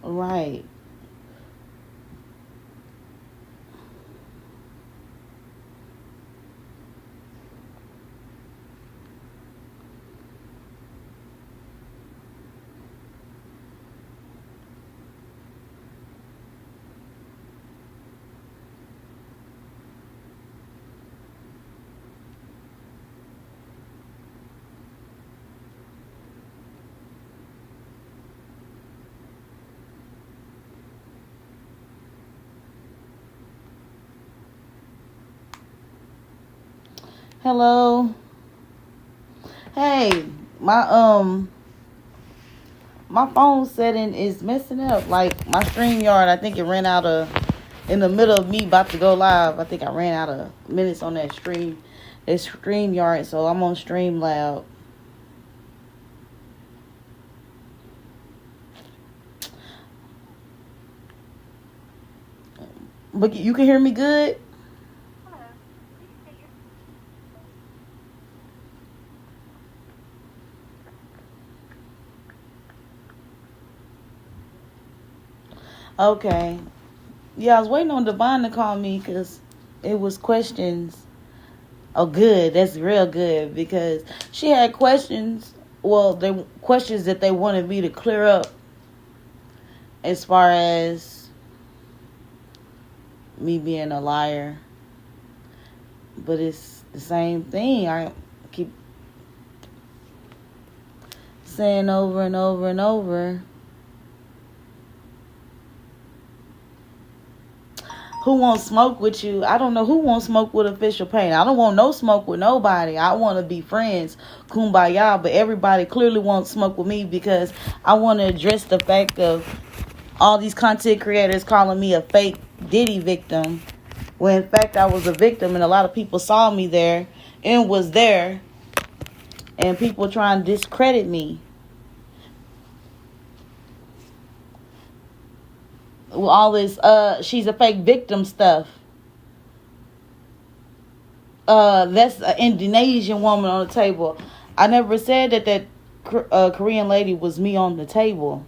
Right. Hello. Hey, my phone setting is messing up. Like my StreamYard, I think it ran out of in the middle of me about to go live. I think I ran out of minutes on that StreamYard. So I'm on Streamlab. But you can hear me good. Okay. Yeah, I was waiting on Divine to call me because it was questions. Oh, good. That's real good because she had questions. Well, they questions that they wanted me to clear up as far as me being a liar. But it's the same thing. I keep saying over and over and over. Who won't smoke with you? I don't know who won't smoke with Official Pain. I don't want no smoke with nobody. I want to be friends, kumbaya, but everybody clearly won't smoke with me because I want to address the fact of all these content creators calling me a fake Diddy victim, when in fact I was a victim and a lot of people saw me there and was there, and people trying to discredit me. All this she's a fake victim stuff. That's an Indonesian woman on the table. I never said that Korean lady was me on the table.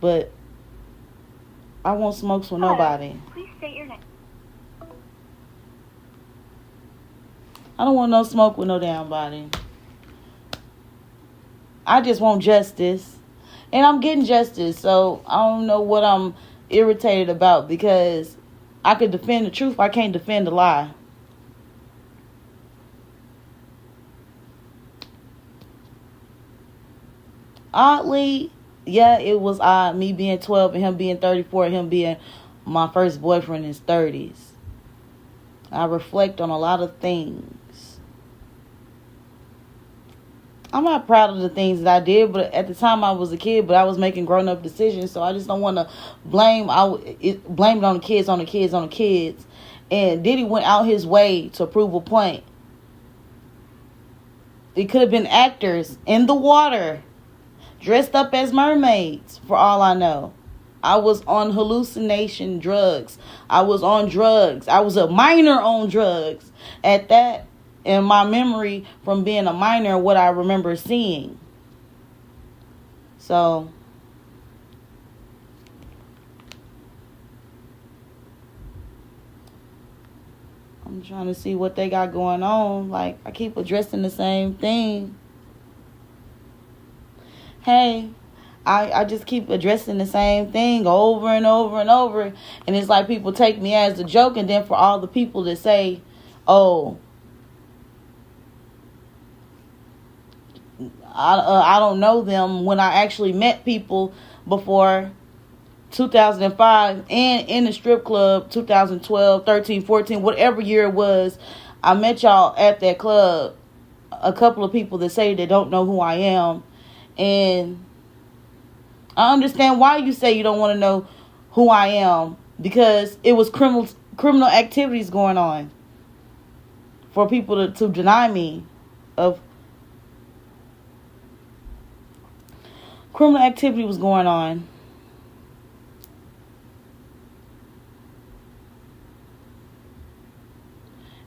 But I won't smoke with nobody. Please state your name. I don't want no smoke with no damn body. I just want justice. And I'm getting justice. So I don't know what I'm irritated about, because I could defend the truth. I can't defend the lie. Oddly, yeah, it was odd. Me being 12 and him being 34 and him being my first boyfriend in his 30s. I reflect on a lot of things. I'm not proud of the things that I did, but at the time I was a kid, but I was making grown-up decisions, so I just don't want to blame it on the kids. And Diddy went out his way to prove a point. It could have been actors in the water, dressed up as mermaids, for all I know. I was on hallucination drugs. I was on drugs. I was a minor on drugs at that. In my memory from being a minor, what I remember seeing. So I'm trying to see what they got going on. Like, I keep addressing the same thing. Hey, I just keep addressing the same thing over and over and over. And it's like people take me as a joke. And then for all the people that say, oh, I don't know them, when I actually met people before 2005 and in the strip club 2012, 13, 14, whatever year it was. I met y'all at that club. A couple of people that say they don't know who I am. And I understand why you say you don't want to know who I am, because it was criminal activities going on for people to deny me of. Criminal activity was going on.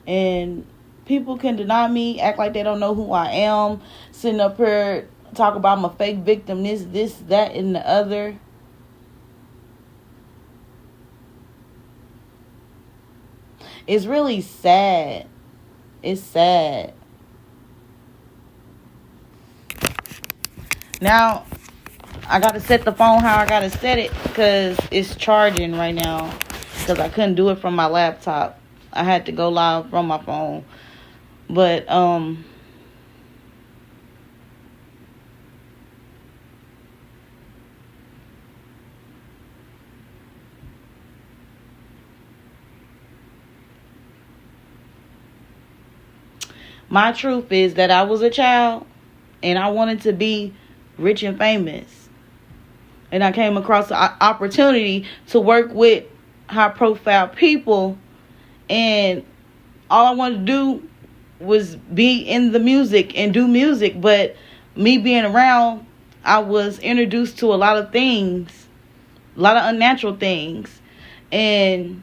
And people can deny me, act like they don't know who I am, sitting up here talk about I'm a fake victim, this, that, and the other. It's really sad. It's sad. Now, I got to set the phone how I got to set it because it's charging right now because I couldn't do it from my laptop. I had to go live from my phone. But, my truth is that I was a child and I wanted to be rich and famous. And I came across an opportunity to work with high profile people. And all I wanted to do was be in the music and do music. But me being around, I was introduced to a lot of things, a lot of unnatural things. And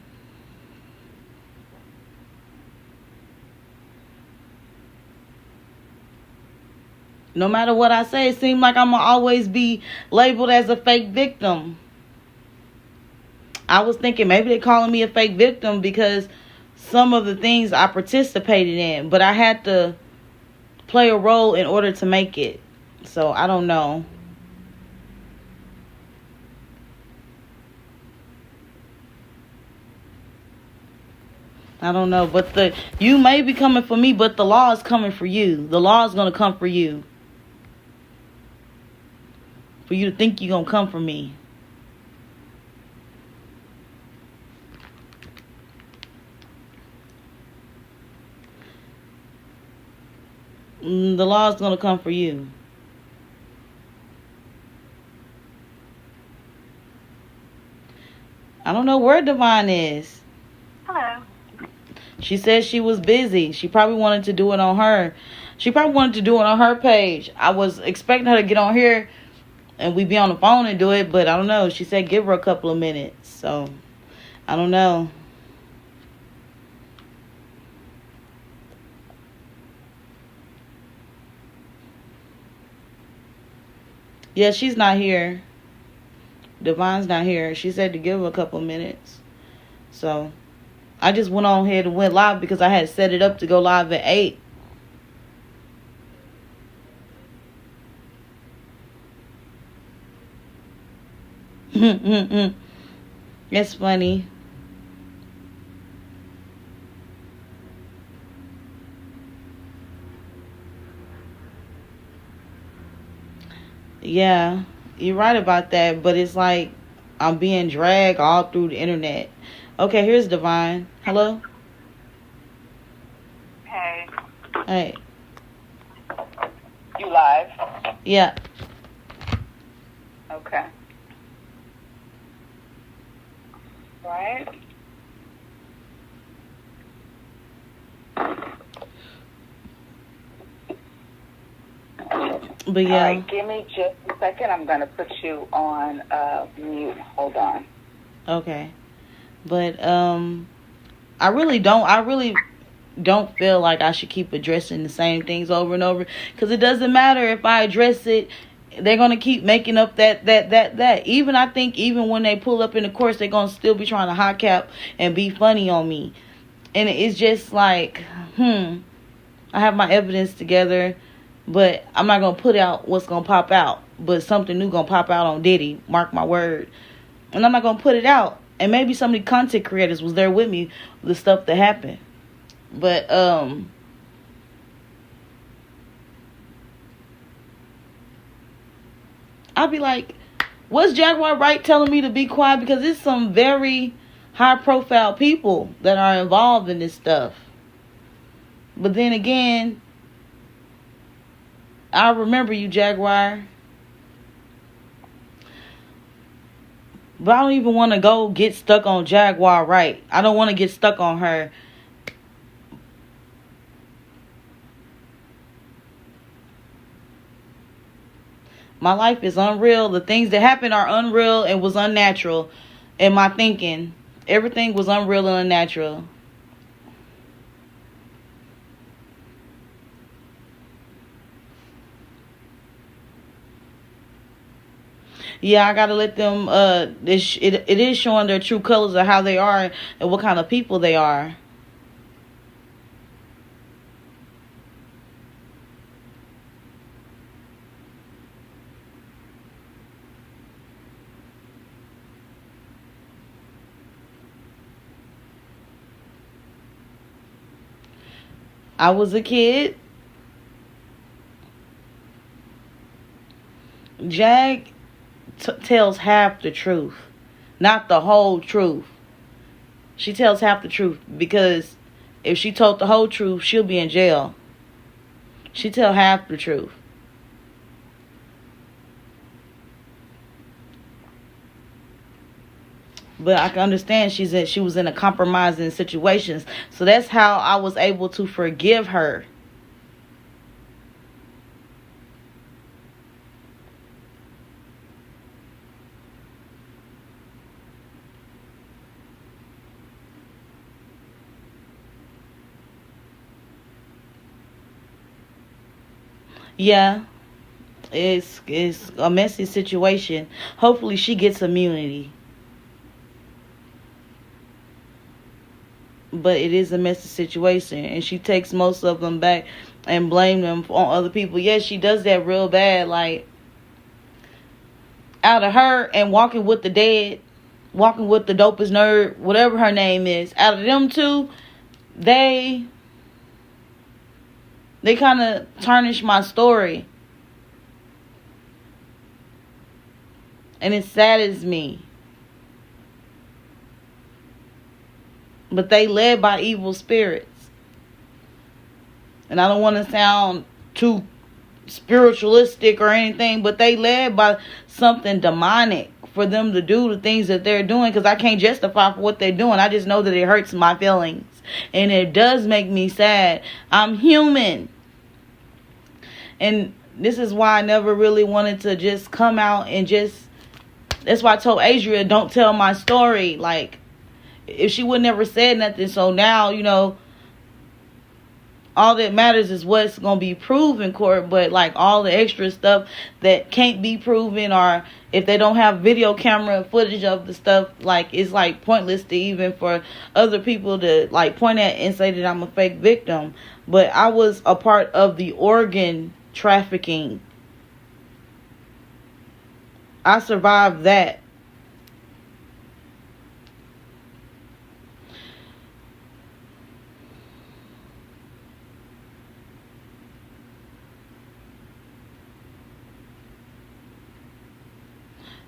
no matter what I say, it seems like I'm going to always be labeled as a fake victim. I was thinking maybe they're calling me a fake victim because some of the things I participated in. But I had to play a role in order to make it. So, I don't know. I don't know. But you may be coming for me, but the law is coming for you. The law is going to come for you. For you to think you're going to come for me. The law is going to come for you. I don't know where Divine is. Hello. She said she was busy. She probably wanted to do it on her. She probably wanted to do it on her page. I was expecting her to get on here and we be on the phone and do it, but I don't know. She said give her a couple of minutes. So, I don't know. Yeah, she's not here. Divine's not here. She said to give her a couple of minutes. So, I just went on ahead and went live because I had set it up to go live at 8. It's funny. Yeah, you're right about that, but it's like I'm being dragged all through the internet. Okay, here's Divine. Hello? Hey. Hey. You live? Yeah. Okay. Right? But yeah. All right, give me just a second. I'm going to put you on mute. Hold on. Okay. But I really don't feel like I should keep addressing the same things over and over, because it doesn't matter if I address it, they're going to keep making up that. Even I think even when they pull up in the course, they're going to still be trying to high cap and be funny on me. And it's just like, I have my evidence together, but I'm not going to put out what's going to pop out. But something new going to pop out on Diddy, mark my word. And I'm not going to put it out. And maybe some of the content creators was there with me, the stuff that happened. But, I'll be like, what's Jaguar Wright telling me to be quiet? Because it's some very high profile people that are involved in this stuff. But then again, I remember you, Jaguar. But I don't even want to go get stuck on Jaguar Wright. I don't want to get stuck on her. My life is unreal. The things that happened are unreal and was unnatural in my thinking. Everything was unreal and unnatural. Yeah, I gotta let them. It is showing their true colors of how they are and what kind of people they are. I was a kid. Jag tells half the truth, not the whole truth. She tells half the truth because if she told the whole truth, she'll be in jail. She tell half the truth. But I can understand she was in a compromising situations. So that's how I was able to forgive her. Yeah, it's a messy situation. Hopefully she gets immunity. But it is a messy situation, and she takes most of them back and blame them on other people. Yes, she does that real bad. Like, out of her and walking with the dead, walking with the dopest nerd, whatever her name is, out of them two, they kind of tarnish my story. And it saddens me. But they led by evil spirits. And I don't want to sound too spiritualistic or anything, but they led by something demonic for them to do the things that they're doing, because I can't justify for what they're doing. I just know that it hurts my feelings. And it does make me sad. I'm human. And this is why I never really wanted to just come out and just... That's why I told Adria, don't tell my story. Like, if she would never said nothing. So now, all that matters is what's going to be proved in court. But, like, all the extra stuff that can't be proven, or if they don't have video camera footage of the stuff, like, it's, like, pointless to even for other people to, like, point at and say that I'm a fake victim. But I was a part of the organ trafficking. I survived that.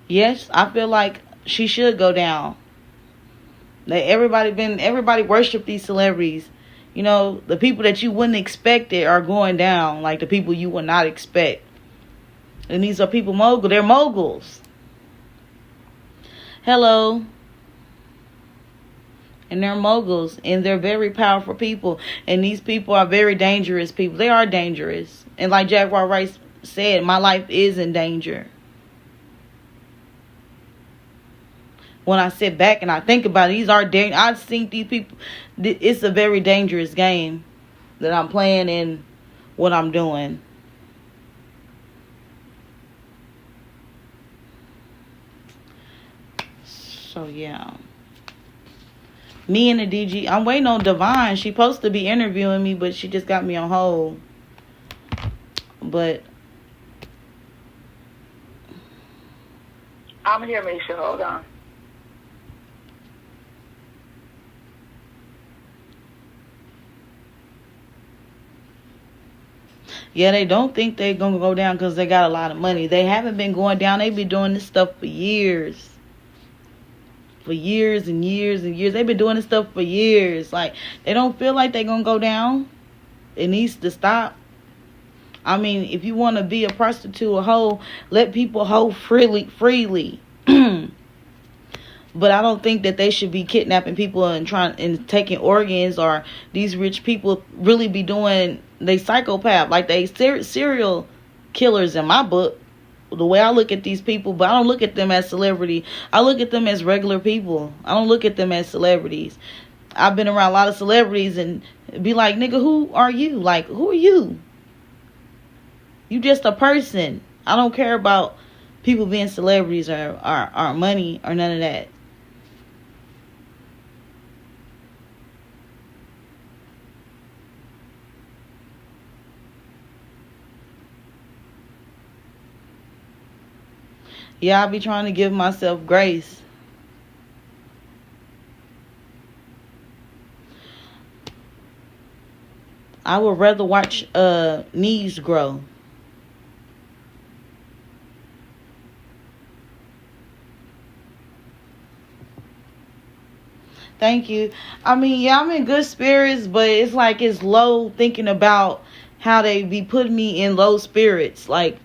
Yes, I feel like she should go down. Everybody worship these celebrities. The people that you wouldn't expect it are going down, like the people you would not expect. And these are people they're moguls. Hello. And they're moguls, and they're very powerful people. And these people are very dangerous people. They are dangerous. And like Jaguar Rice said, my life is in danger. When I sit back and I think about it, I've seen these people. It's a very dangerous game that I'm playing and what I'm doing. So, yeah. Me and the DG. I'm waiting on Divine. She's supposed to be interviewing me, but she just got me on hold. But I'm here, Mesha. Hold on. yeah, they don't think they're going to go down because they got a lot of money. They haven't been going down. They've been doing this stuff for years. For years and years and years. They've been doing this stuff for years. Like, they don't feel like they're going to go down. It needs to stop. I mean, if you want to be a prostitute or hoe, let people hoe freely. But I don't think that they should be kidnapping people and taking organs, or these rich people really be doing. They psychopath, like they serial killers in my book. The way I look at these people, but I don't look at them as celebrity. I look at them as regular people. I don't look at them as celebrities. I've been around a lot of celebrities and be like, nigga, who are you? Like, who are you? You just a person. I don't care about people being celebrities or money or none of that. Yeah, I be trying to give myself grace. I would rather watch knees grow. Thank you. I mean, yeah, I'm in good spirits, but it's like it's low thinking about how they be putting me in low spirits. Like,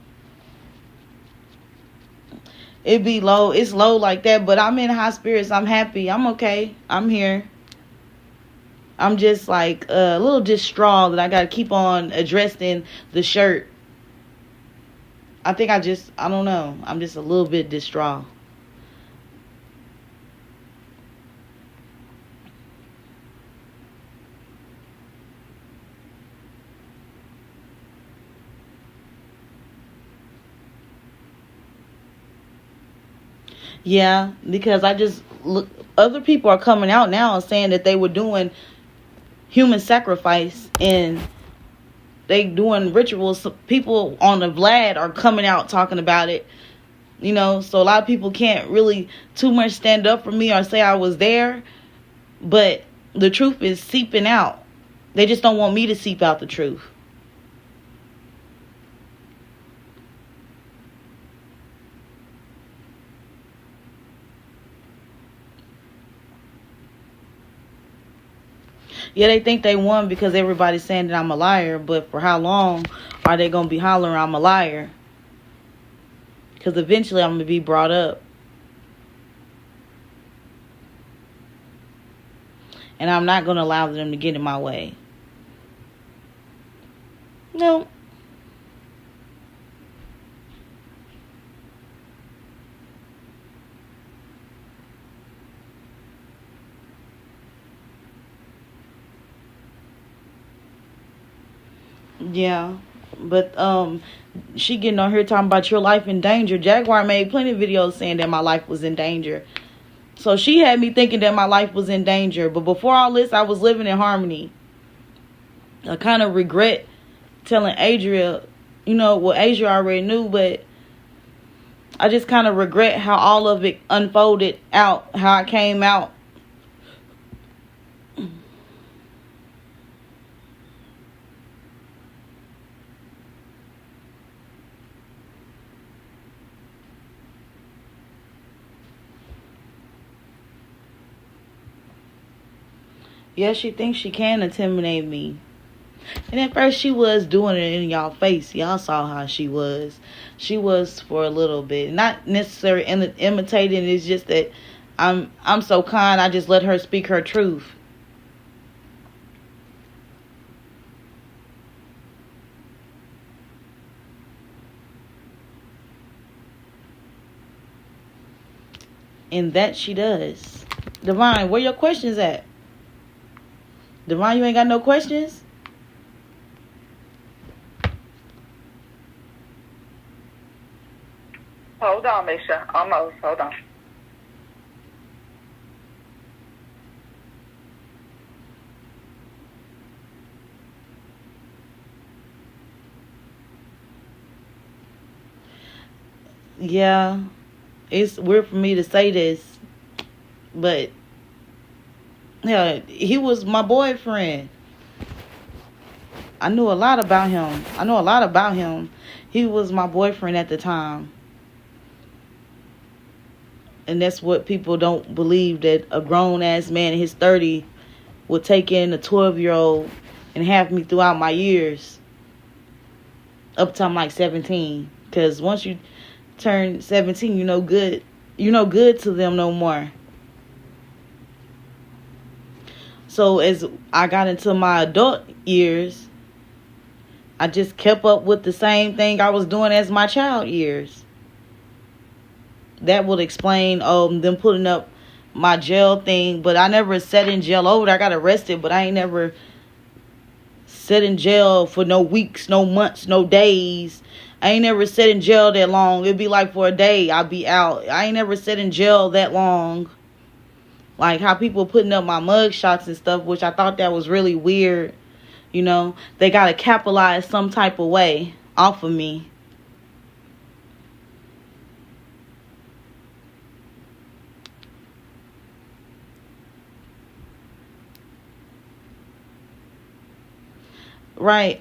it be low. It's low like that, but I'm in high spirits. I'm happy. I'm okay. I'm here. I'm just like a little distraught that I got to keep on addressing the shirt. I think I don't know. I'm just a little bit distraught. Yeah, because I just look, other people are coming out now and saying that they were doing human sacrifice and they doing rituals. So people on the Vlad are coming out talking about it, so a lot of people can't really too much stand up for me or say I was there, but the truth is seeping out. They just don't want me to seep out the truth. Yeah, they think they won because everybody's saying that I'm a liar, but for how long are they going to be hollering I'm a liar? Because eventually I'm going to be brought up. And I'm not going to allow them to get in my way. No. Yeah, but she getting on here talking about your life in danger. Jaguar made plenty of videos saying that my life was in danger. So she had me thinking that my life was in danger. But before all this, I was living in harmony. I kind of regret telling Adria, Adria already knew, but I just kind of regret how all of it unfolded out, how I came out. Yeah, she thinks she can intimidate me. And at first she was doing it in y'all face. Y'all saw how she was. She was for a little bit. Not necessarily imitating. It's just that I'm so kind. I just let her speak her truth. And that she does. Divine, where your questions at? Divine, you ain't got no questions? Hold on, Mesha. Almost. Hold on. Yeah. It's weird for me to say this, but yeah, he was my boyfriend. I knew a lot about him. He was my boyfriend at the time. And that's what people don't believe, that a grown-ass man in his 30s would take in a 12-year-old and have me throughout my years. Up to I'm like 17. Because once you turn 17, you're no good to them no more. So as I got into my adult years, I just kept up with the same thing I was doing as my child years. That would explain them putting up my jail thing. But I never sat in jail over there. I got arrested, but I ain't never sat in jail for no weeks, no months, no days. I ain't never sat in jail that long. It'd be like for a day, I'd be out. I ain't never sat in jail that long. Like how people putting up my mug shots and stuff, which I thought that was really weird. You know, they got to capitalize some type of way off of me. Right.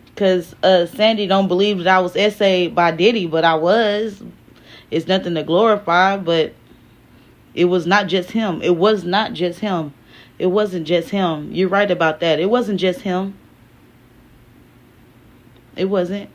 Because Sandy don't believe that I was essayed by Diddy, but I was. It's nothing to glorify, but it was not just him. It was not just him. It wasn't just him. You're right about that. It wasn't just him. It wasn't.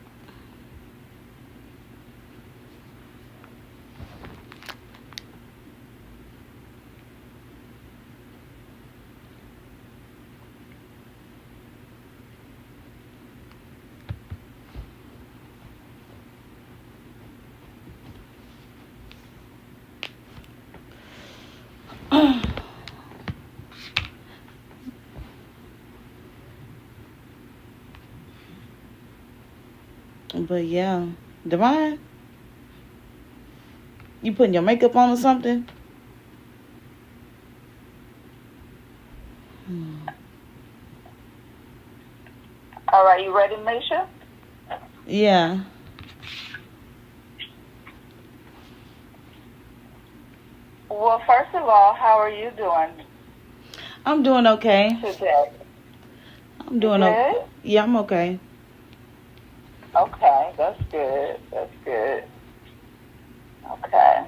But yeah. Divine, you putting your makeup on or something? All right, you ready, Mesha? Yeah. Well, first of all, how are you doing I'm doing okay. today? I'm doing okay. Yeah, I'm okay. Okay, that's good. That's good. Okay.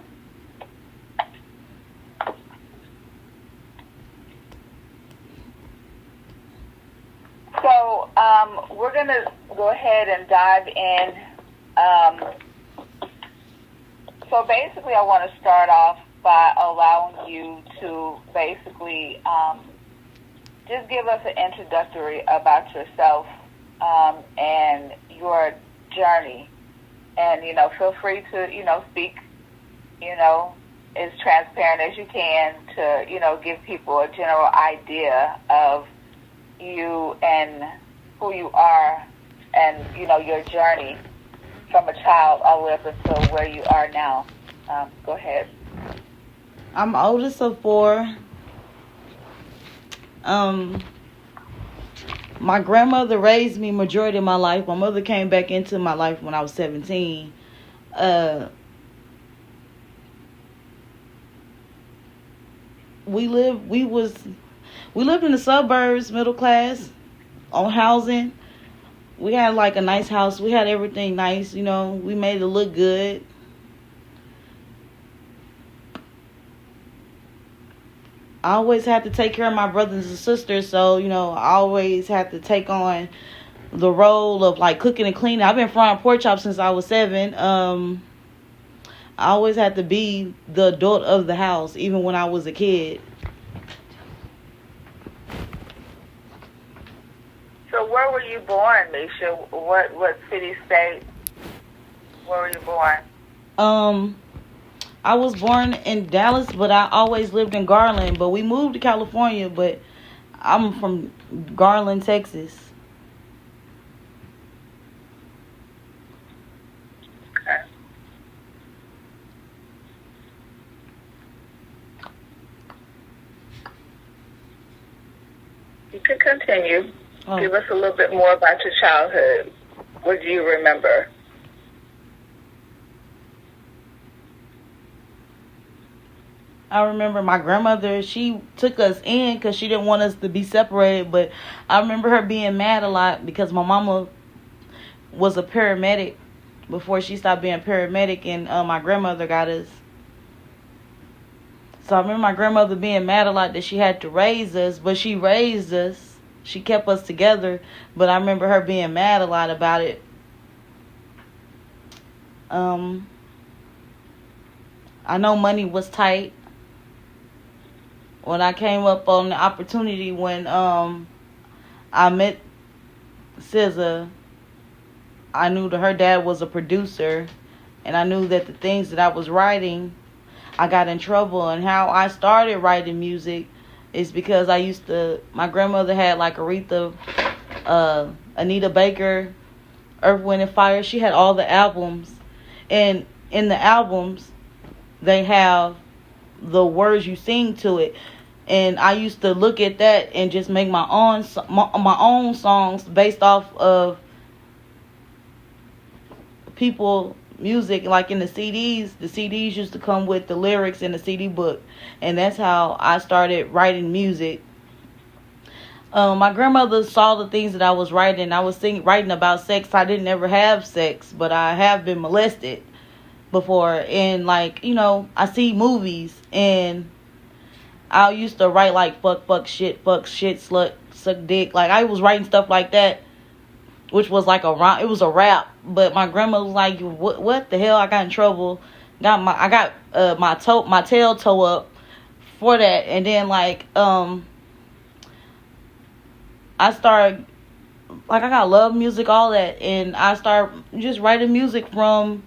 So, we're going to go ahead and dive in. So basically, I want to start off by allowing you to basically just give us an introductory about yourself and your journey. And, feel free to, speak, as transparent as you can to, give people a general idea of you and who you are and, your journey from a child all the way up until where you are now. Go ahead. I'm oldest of 4. My grandmother raised me majority of my life. My mother came back into my life when I was 17. We lived in the suburbs, middle class, on housing. We had like a nice house. We had everything nice, we made it look good. I always had to take care of my brothers and sisters, so, I always had to take on the role of, like, cooking and cleaning. I've been frying pork chops since I was 7. I always had to be the adult of the house, even when I was a kid. So where were you born, Mesha? What city, state? Where were you born? I was born in Dallas, but I always lived in Garland. But we moved to California, but I'm from Garland, Texas. Okay. You can continue. Oh. Give us a little bit more about your childhood. What do you remember? I remember my grandmother, she took us in because she didn't want us to be separated. But I remember her being mad a lot because my mama was a paramedic before she stopped being paramedic, and my grandmother got us. So I remember my grandmother being mad a lot that she had to raise us, but she raised us. She kept us together, but I remember her being mad a lot about it. I know money was tight. When I came up on the opportunity when I met SZA, I knew that her dad was a producer, and I knew that the things that I was writing, I got in trouble. And how I started writing music is because my grandmother had like Aretha, Anita Baker, Earth, Wind, and Fire. She had all the albums. And in the albums, they have the words you sing to it. And I used to look at that and just make my own songs based off of people music. Like in the CDs used to come with the lyrics in the CD book, and that's how I started writing music. My grandmother saw the things that I was writing. I was writing about sex. I didn't ever have sex, but I have been molested before. And like, I see movies, and I used to write like fuck shit, slut, suck dick. Like I was writing stuff like that, which was like it was a rap. But my grandma was like, what the hell? I got in trouble. I got my tail toe up for that. And then like I started, like, I got love music, all that, and I started just writing music from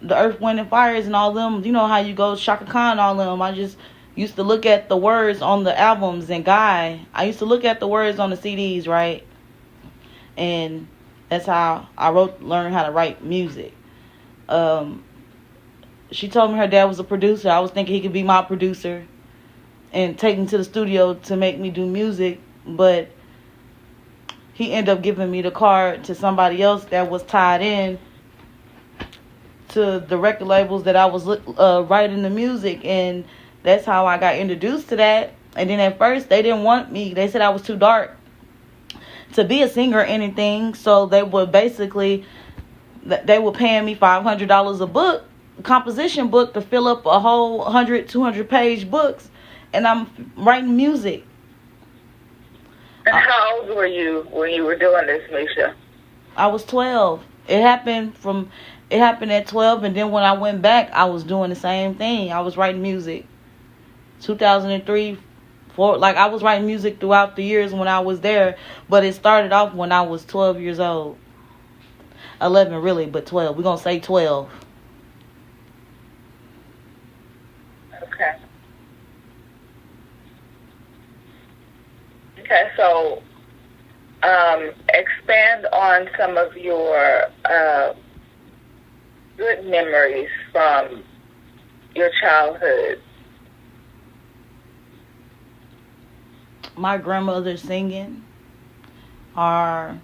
the Earth, Wind, and Fires and all them. You know how you go Shaka Khan, all them. I just used to look at the words on the albums, and I used to look at the words on the CDs, right? And that's how I learned how to write music. She told me her dad was a producer. I was thinking he could be my producer and take me to the studio to make me do music, but he ended up giving me the card to somebody else that was tied in to the record labels that I was writing the music, and that's how I got introduced to that. And then at first they didn't want me. They said I was too dark to be a singer or anything, so they would basically, they were paying me $500 a book, composition book, to fill up a whole 100-200 page books, and I'm writing music. And how old were you when you were doing this, Mesha? I was 12. It happened at 12, and then when I went back, I was doing the same thing. I was writing music. 2003, like I was writing music throughout the years when I was there, but it started off when I was 12 years old. 11 really, but 12. We're going to say 12. Okay. Okay, so expand on some of your good memories from your childhood. My grandmother singing, or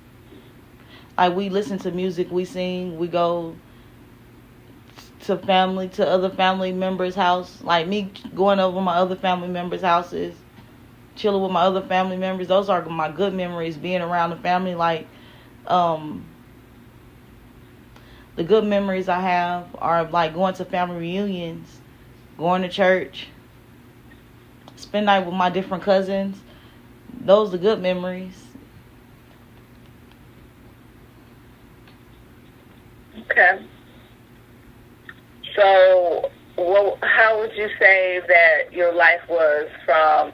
like we listen to music, we sing, we go to other family members' house, like me going over my other family members' houses, chilling with my other family members. Those are my good memories, being around the family. Like the good memories I have are like going to family reunions, going to church, spend night with my different cousins. Those are good memories. Okay. So, how would you say that your life was from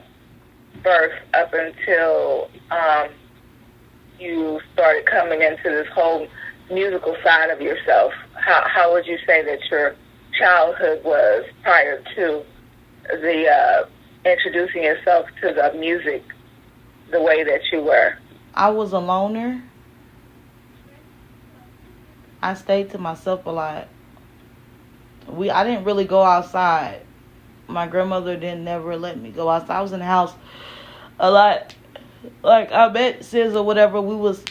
birth up until you started coming into this whole musical side of yourself? How would you say that your childhood was prior to the introducing yourself to the music the way that you were? I was a loner. I stayed to myself a lot. I didn't really go outside. My grandmother didn't never let me go outside. I was in the house a lot. Like I met Sis or whatever. We was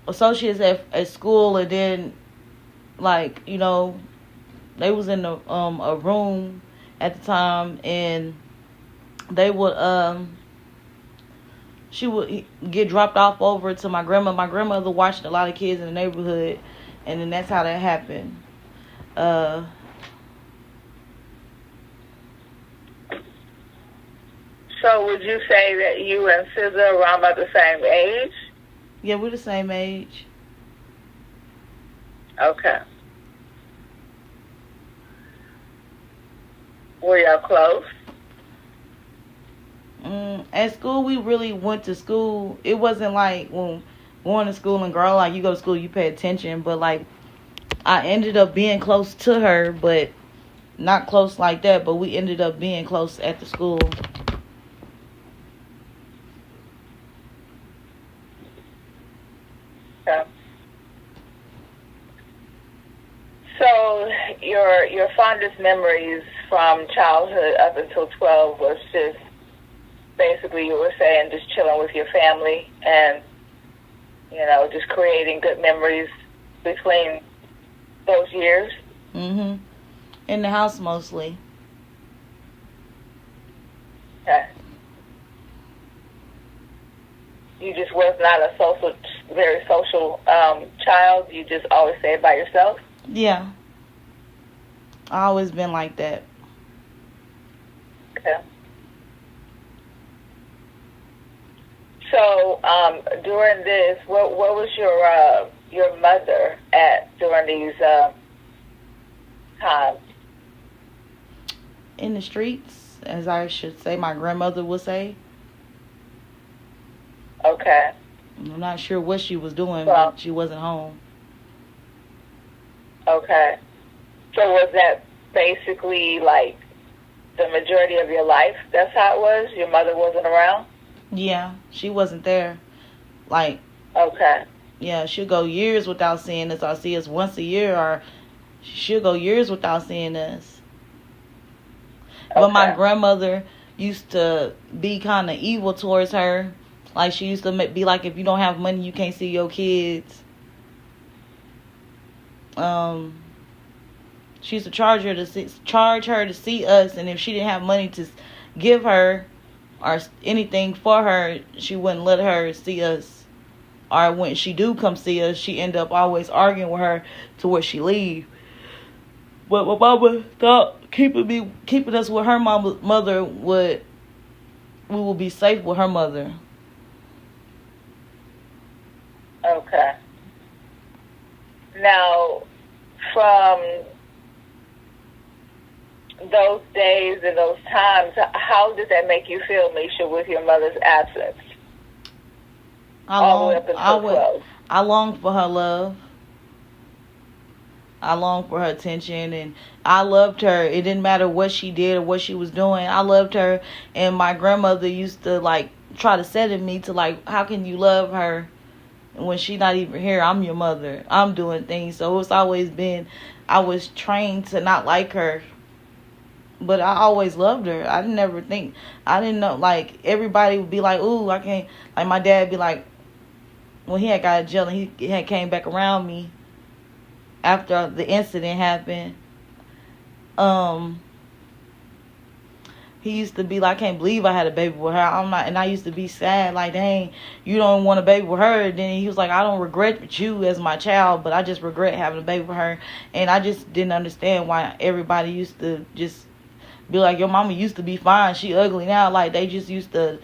associates at school, and then like, they was in a room at the time, and they would she would get dropped off over to my grandma. My grandmother watched a lot of kids in the neighborhood, and then that's how that happened. So would you say that you and SZA are around about the same age? Yeah, we're the same age. Okay. Were y'all close? At school, we really went to school. It wasn't like when going to school and girl, like you go to school, you pay attention. But like, I ended up being close to her, but not close like that. But we ended up being close at the school. Okay. so your fondest memories from childhood up until 12 was just basically, you were saying, just chilling with your family and, just creating good memories between those years? Mm-hmm. In the house mostly. Okay. You just was not a very social child. You just always stayed by yourself? Yeah. I always been like that. Okay. So during this, what was your mother at during these times? In the streets, as I should say, my grandmother would say. Okay. I'm not sure what she was doing, Well, but she wasn't home. Okay. So was that basically like the majority of your life? That's how it was? Your mother wasn't around? Yeah, she wasn't there. Like, Okay. yeah, she'll go years without seeing us, or see us once a year, or she'll go years without seeing us. Okay. But my grandmother used to be kind of evil towards her. Like, she used to be like, if you don't have money, you can't see your kids. She used to charge her to see us, and if she didn't have money to give her or anything for her, she wouldn't let her see us. Or when she do come see us, she end up always arguing with her to where she leave. But my mama thought keeping us with her mother we will be safe with her mother. Okay. Now, from those days and those times, how did that make you feel, Mesha, with your mother's absence? All the way up until 12. I longed for her love. I longed for her attention, and I loved her. It didn't matter what she did or what she was doing. I loved her, and my grandmother used to try to say to me how can you love her when she's not even here? I'm your mother. I'm doing things. So it's always been, I was trained to not like her, but I always loved her. I didn't know, everybody would be like, ooh, I can't, my dad be like, when he had got out of jail and he had came back around me after the incident happened, he used to be like, I can't believe I had a baby with her. And I used to be sad, like, dang, you don't want a baby with her. Then he was like, I don't regret you as my child, but I just regret having a baby with her. And I just didn't understand why everybody used to just be like, your mama used to be fine, she ugly now. Like, they just used to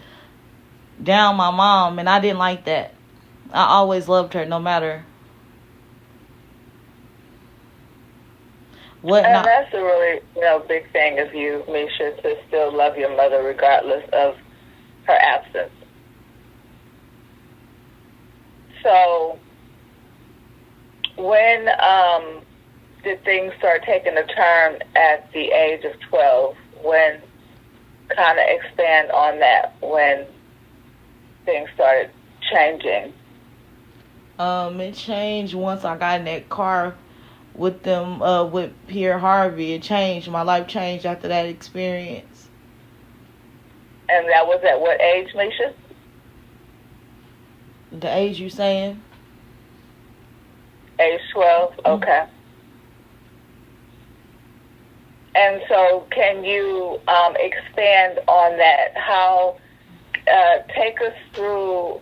down my mom, and I didn't like that. I always loved her, no matter what. And that's a really, big thing of you, Mesha, to still love your mother regardless of her absence. So, when did things start taking a turn at the age of 12? When, kind of expand on that, when things started changing? It changed once I got in that car with them, with Pierre Harvey. It changed. My life changed after that experience. And that was at what age, Mesha? The age you saying? Age 12? Okay. And so can you expand on that? How, take us through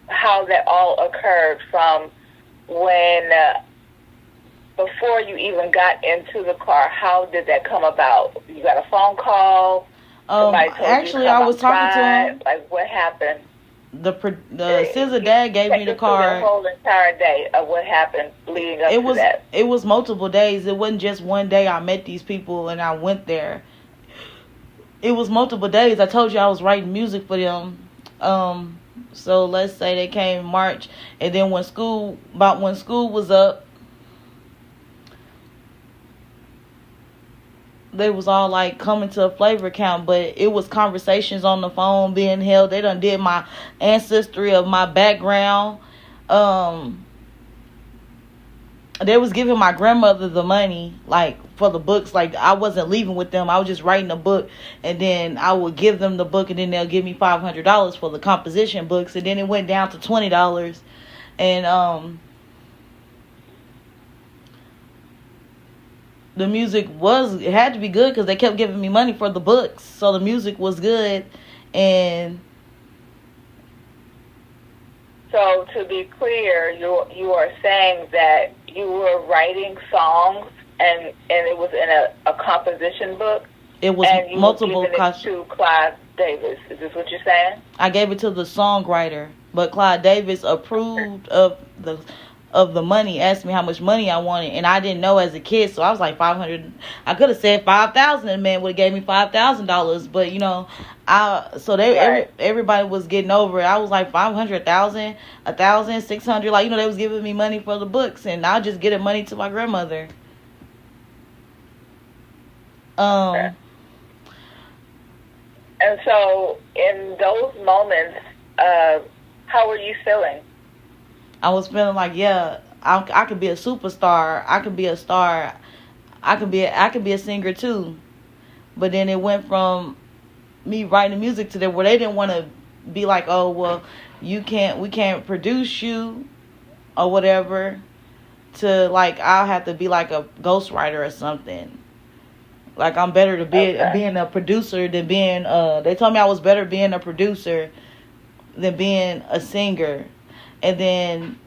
how that all occurred from when, before you even got into the car. How did that come about? You got a phone call? Somebody told actually, you to come I was talking outside? to him. Like, what happened? The SZA dad gave me the card. The whole entire day of what happened leading up to that. It was multiple days. It wasn't just one day I met these people and I went there. It was multiple days. I told you I was writing music for them. So let's say they came in March, and then when school was up, they was all like coming to a flavor camp, but it was conversations on the phone being held. They done did my ancestry of my background. they was giving my grandmother the money, like, for the books. Like, I wasn't leaving with them. I was just writing a book, and then I would give them the book, and then they'll give me $500 for the composition books, and then it went down to $20. And the music it had to be good because they kept giving me money for the books, so the music was good. And so, to be clear, you are saying that you were writing songs and it was in a composition book? It was and you multiple were giving it to Clyde Davis. Is this what you're saying? I gave it to the songwriter, but Clyde Davis approved of the money, asked me how much money I wanted, and I didn't know as a kid, so I was like 500. I could have said 5,000, and the man would have gave me $5,000, but everybody was getting over it. I was like 500,000, 1,000, 600, like, they was giving me money for the books, and I just get money to my grandmother. Okay. And so, in those moments, how were you feeling? I was feeling like, yeah, I could be a superstar. I could be a star. I could be a singer too. But then it went from me writing music to them where they didn't want to be like, oh, well, we can't produce you or whatever, to like, I'll have to be like a ghostwriter or something. Like, I'm better to being a producer than being they told me I was better being a producer than being a singer. And then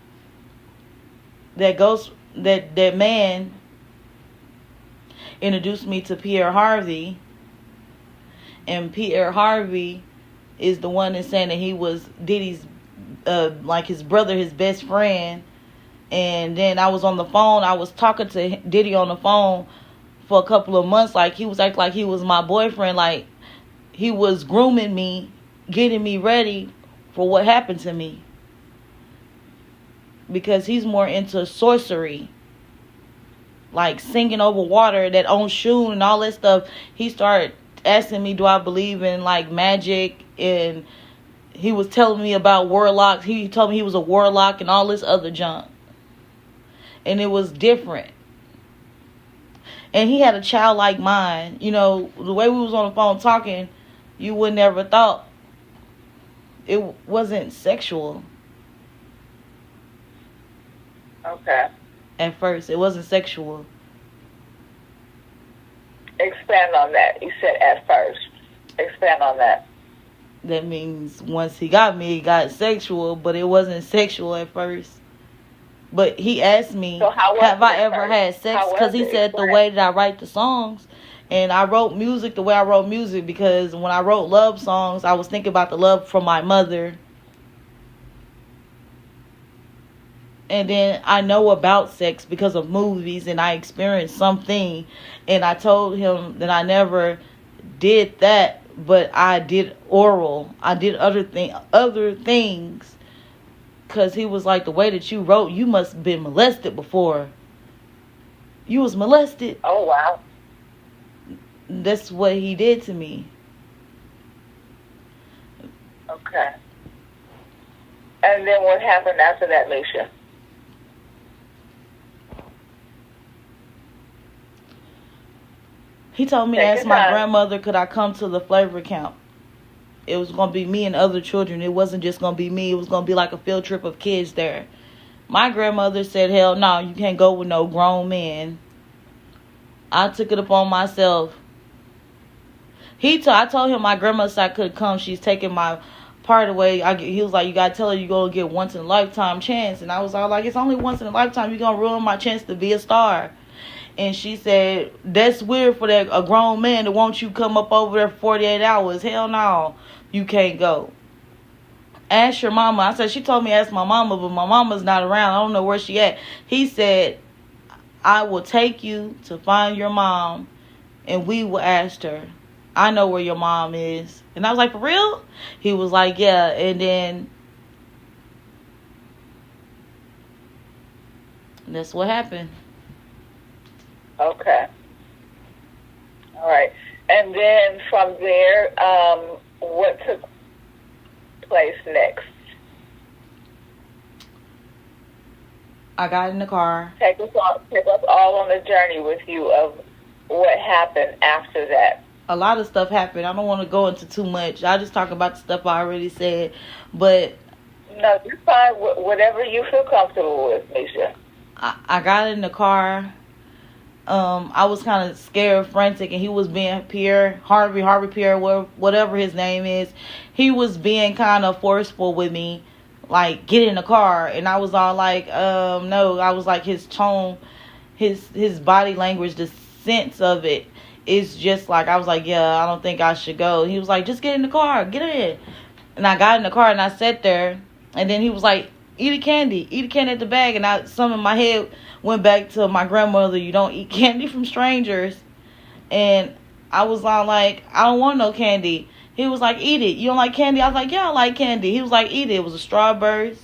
that man introduced me to Pierre Harvey, and Pierre Harvey is the one that's saying that he was Diddy's like his brother, his best friend. And then I was on the phone. I was talking to Diddy on the phone for a couple of months. Like, he was acting like he was my boyfriend. Like, he was grooming me, getting me ready for what happened to me. Because he's more into sorcery. Like, singing over water, that on Shun and all that stuff. He started asking me, do I believe in, like, magic? And he was telling me about warlocks. He told me he was a warlock and all this other junk. And it was different. And he had a childlike mind. The way we was on the phone talking, you would never thought it wasn't sexual. Okay. At first, it wasn't sexual. Expand on that. You said at first. Expand on that. That means once he got me, it got sexual, but it wasn't sexual at first. But he asked me, so have I ever had sex? Because he said the way that I write the songs. And I wrote music the way I wrote music, because when I wrote love songs, I was thinking about the love from my mother. And then I know about sex because of movies, and I experienced something. And I told him that I never did that, but I did oral. I did other things. Because he was like, the way that you wrote, you must have been molested before. You was molested. Oh, wow. That's what he did to me. Okay. And then what happened after that, Mesha? He told me to ask my grandmother, could I come to the flavor camp? It was going to be me and other children. It wasn't just going to be me. It was going to be like a field trip of kids there. My grandmother said, hell no, you can't go with no grown men. I took it upon myself. I told him my grandmother said I could come. She's taking my part away. He was like, you got to tell her you're going to get once in a lifetime chance. And I was all like, it's only once in a lifetime. You're going to ruin my chance to be a star. And she said, that's weird for a grown man to want you come up over there for 48 hours. Hell no, you can't go. Ask your mama. I said, she told me ask my mama, but my mama's not around. I don't know where she at. He said, I will take you to find your mom, and we will ask her. I know where your mom is. And I was like, for real? He was like, yeah. And then that's what happened. Okay. All right. And then from there, what took place next? I got in the car. Take us all on the journey with you of what happened after that. A lot of stuff happened. I don't want to go into too much. I just talk about the stuff I already said. But no, you're fine. Whatever you feel comfortable with, Mesha. I got in the car. I was kind of scared, frantic, and he was being Harvey Pierre, whatever his name is. He was being kind of forceful with me, like, get in the car. And I was all like, no. I was like, his tone, his body language, the sense of it is just like, I was like, yeah, I don't think I should go. He was like, just get in the car, get in. And I got in the car and I sat there, and then he was like, eat a candy at the bag. And some in my head went back to my grandmother, you don't eat candy from strangers. And I was all like, I don't want no candy. He was like, eat it. You don't like candy? I was like, yeah, I like candy. He was like, eat it. It was a strawberries.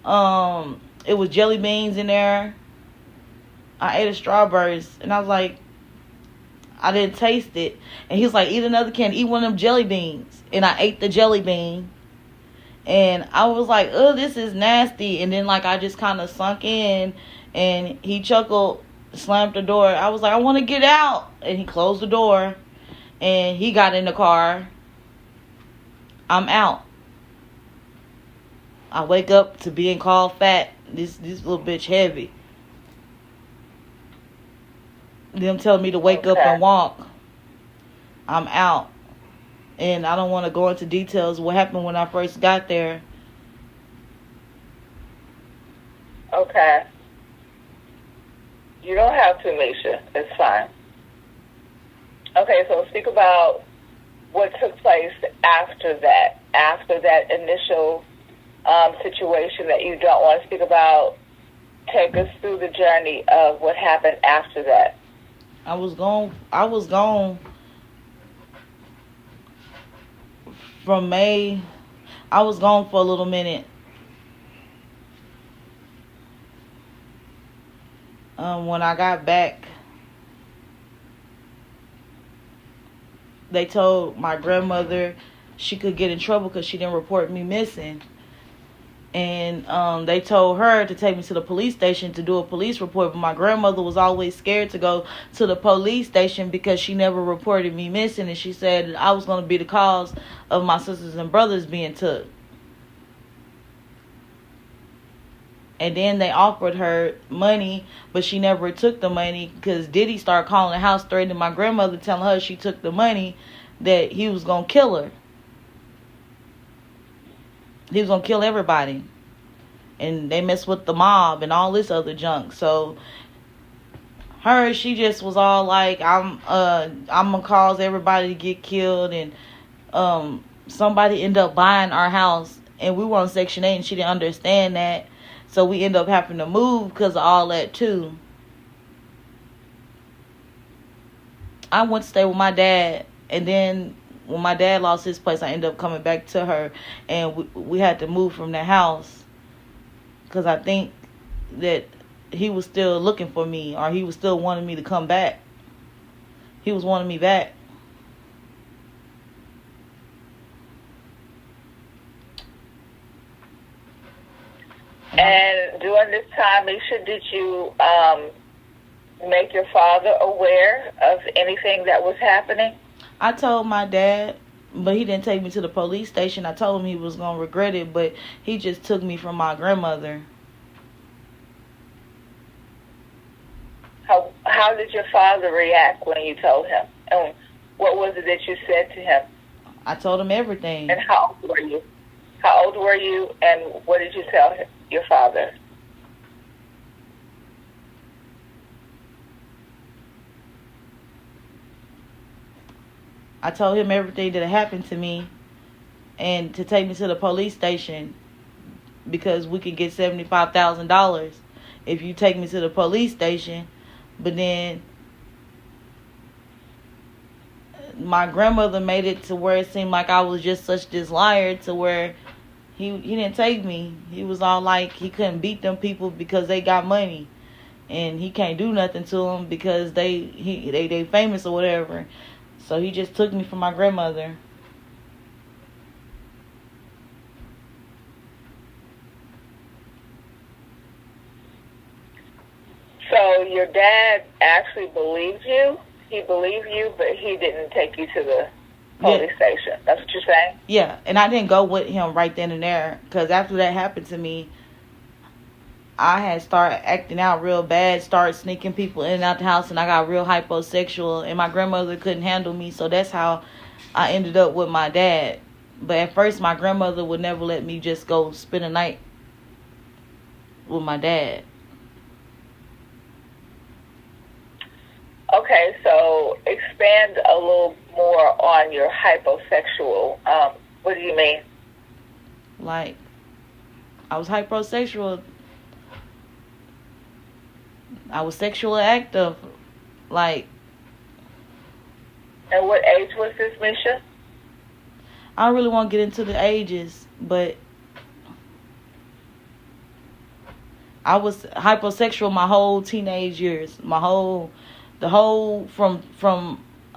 It was jelly beans in there. I ate a strawberries, and I was like, I didn't taste it. And he was like, eat another candy. Eat one of them jelly beans. And I ate the jelly bean. And I was like, oh, this is nasty. And then, like, I just kind of sunk in. And he chuckled, slammed the door. I was like, I want to get out. And he closed the door. And he got in the car. I'm out. I wake up to being called fat. This little bitch heavy. Them telling me to wake up and walk. I'm out. And I don't want to go into details what happened when I first got there. Okay. You don't have to, Mesha. It's fine. Okay, so speak about what took place after that initial situation that you don't want to speak about. Take us through the journey of what happened after that. I was gone from May. I was gone for a little minute. When I got back, they told my grandmother she could get in trouble because she didn't report me missing. And they told her to take me to the police station to do a police report. But my grandmother was always scared to go to the police station because she never reported me missing. And she said I was going to be the cause of my sisters and brothers being took. And then they offered her money, but she never took the money because Diddy started calling the house, threatening my grandmother, telling her she took the money, that he was going to kill her. He was going to kill everybody. And they messed with the mob and all this other junk. So she just was all like, I'm going to cause everybody to get killed. And somebody ended up buying our house. And we were on Section 8 and she didn't understand that. So we ended up having to move because of all that too. I went to stay with my dad. And then when my dad lost his place, I ended up coming back to her. And we had to move from the house. Because I think that he was still looking for me. Or he was still wanting me to come back. He was wanting me back. And during this time, Mesha, did you make your father aware of anything that was happening? I told my dad, but he didn't take me to the police station. I told him he was going to regret it, but he just took me from my grandmother. How did your father react when you told him? And what was it that you said to him? I told him everything. And how old were you? How old were you, and what did you tell your father? I told him everything that had happened to me and to take me to the police station because we could get $75,000 if you take me to the police station. But then my grandmother made it to where it seemed like I was just such this liar to where he didn't take me. He was all like he couldn't beat them people because they got money. And he can't do nothing to them because they famous or whatever. So he just took me from my grandmother. So your dad actually believed you. He believed you, but he didn't take you to the police station. That's what you're saying? Yeah, and I didn't go with him right then and there, because after that happened to me, I had started acting out real bad, started sneaking people in and out the house, and I got real hyposexual, and my grandmother couldn't handle me, so that's how I ended up with my dad. But at first, my grandmother would never let me just go spend a night with my dad. Okay, so expand a little more on your hyposexual. What do you mean? Like, I was hyposexual. I was sexually active. Like. And what age was this, Mesha? I don't really want to get into the ages, but I was hyposexual my whole teenage years. From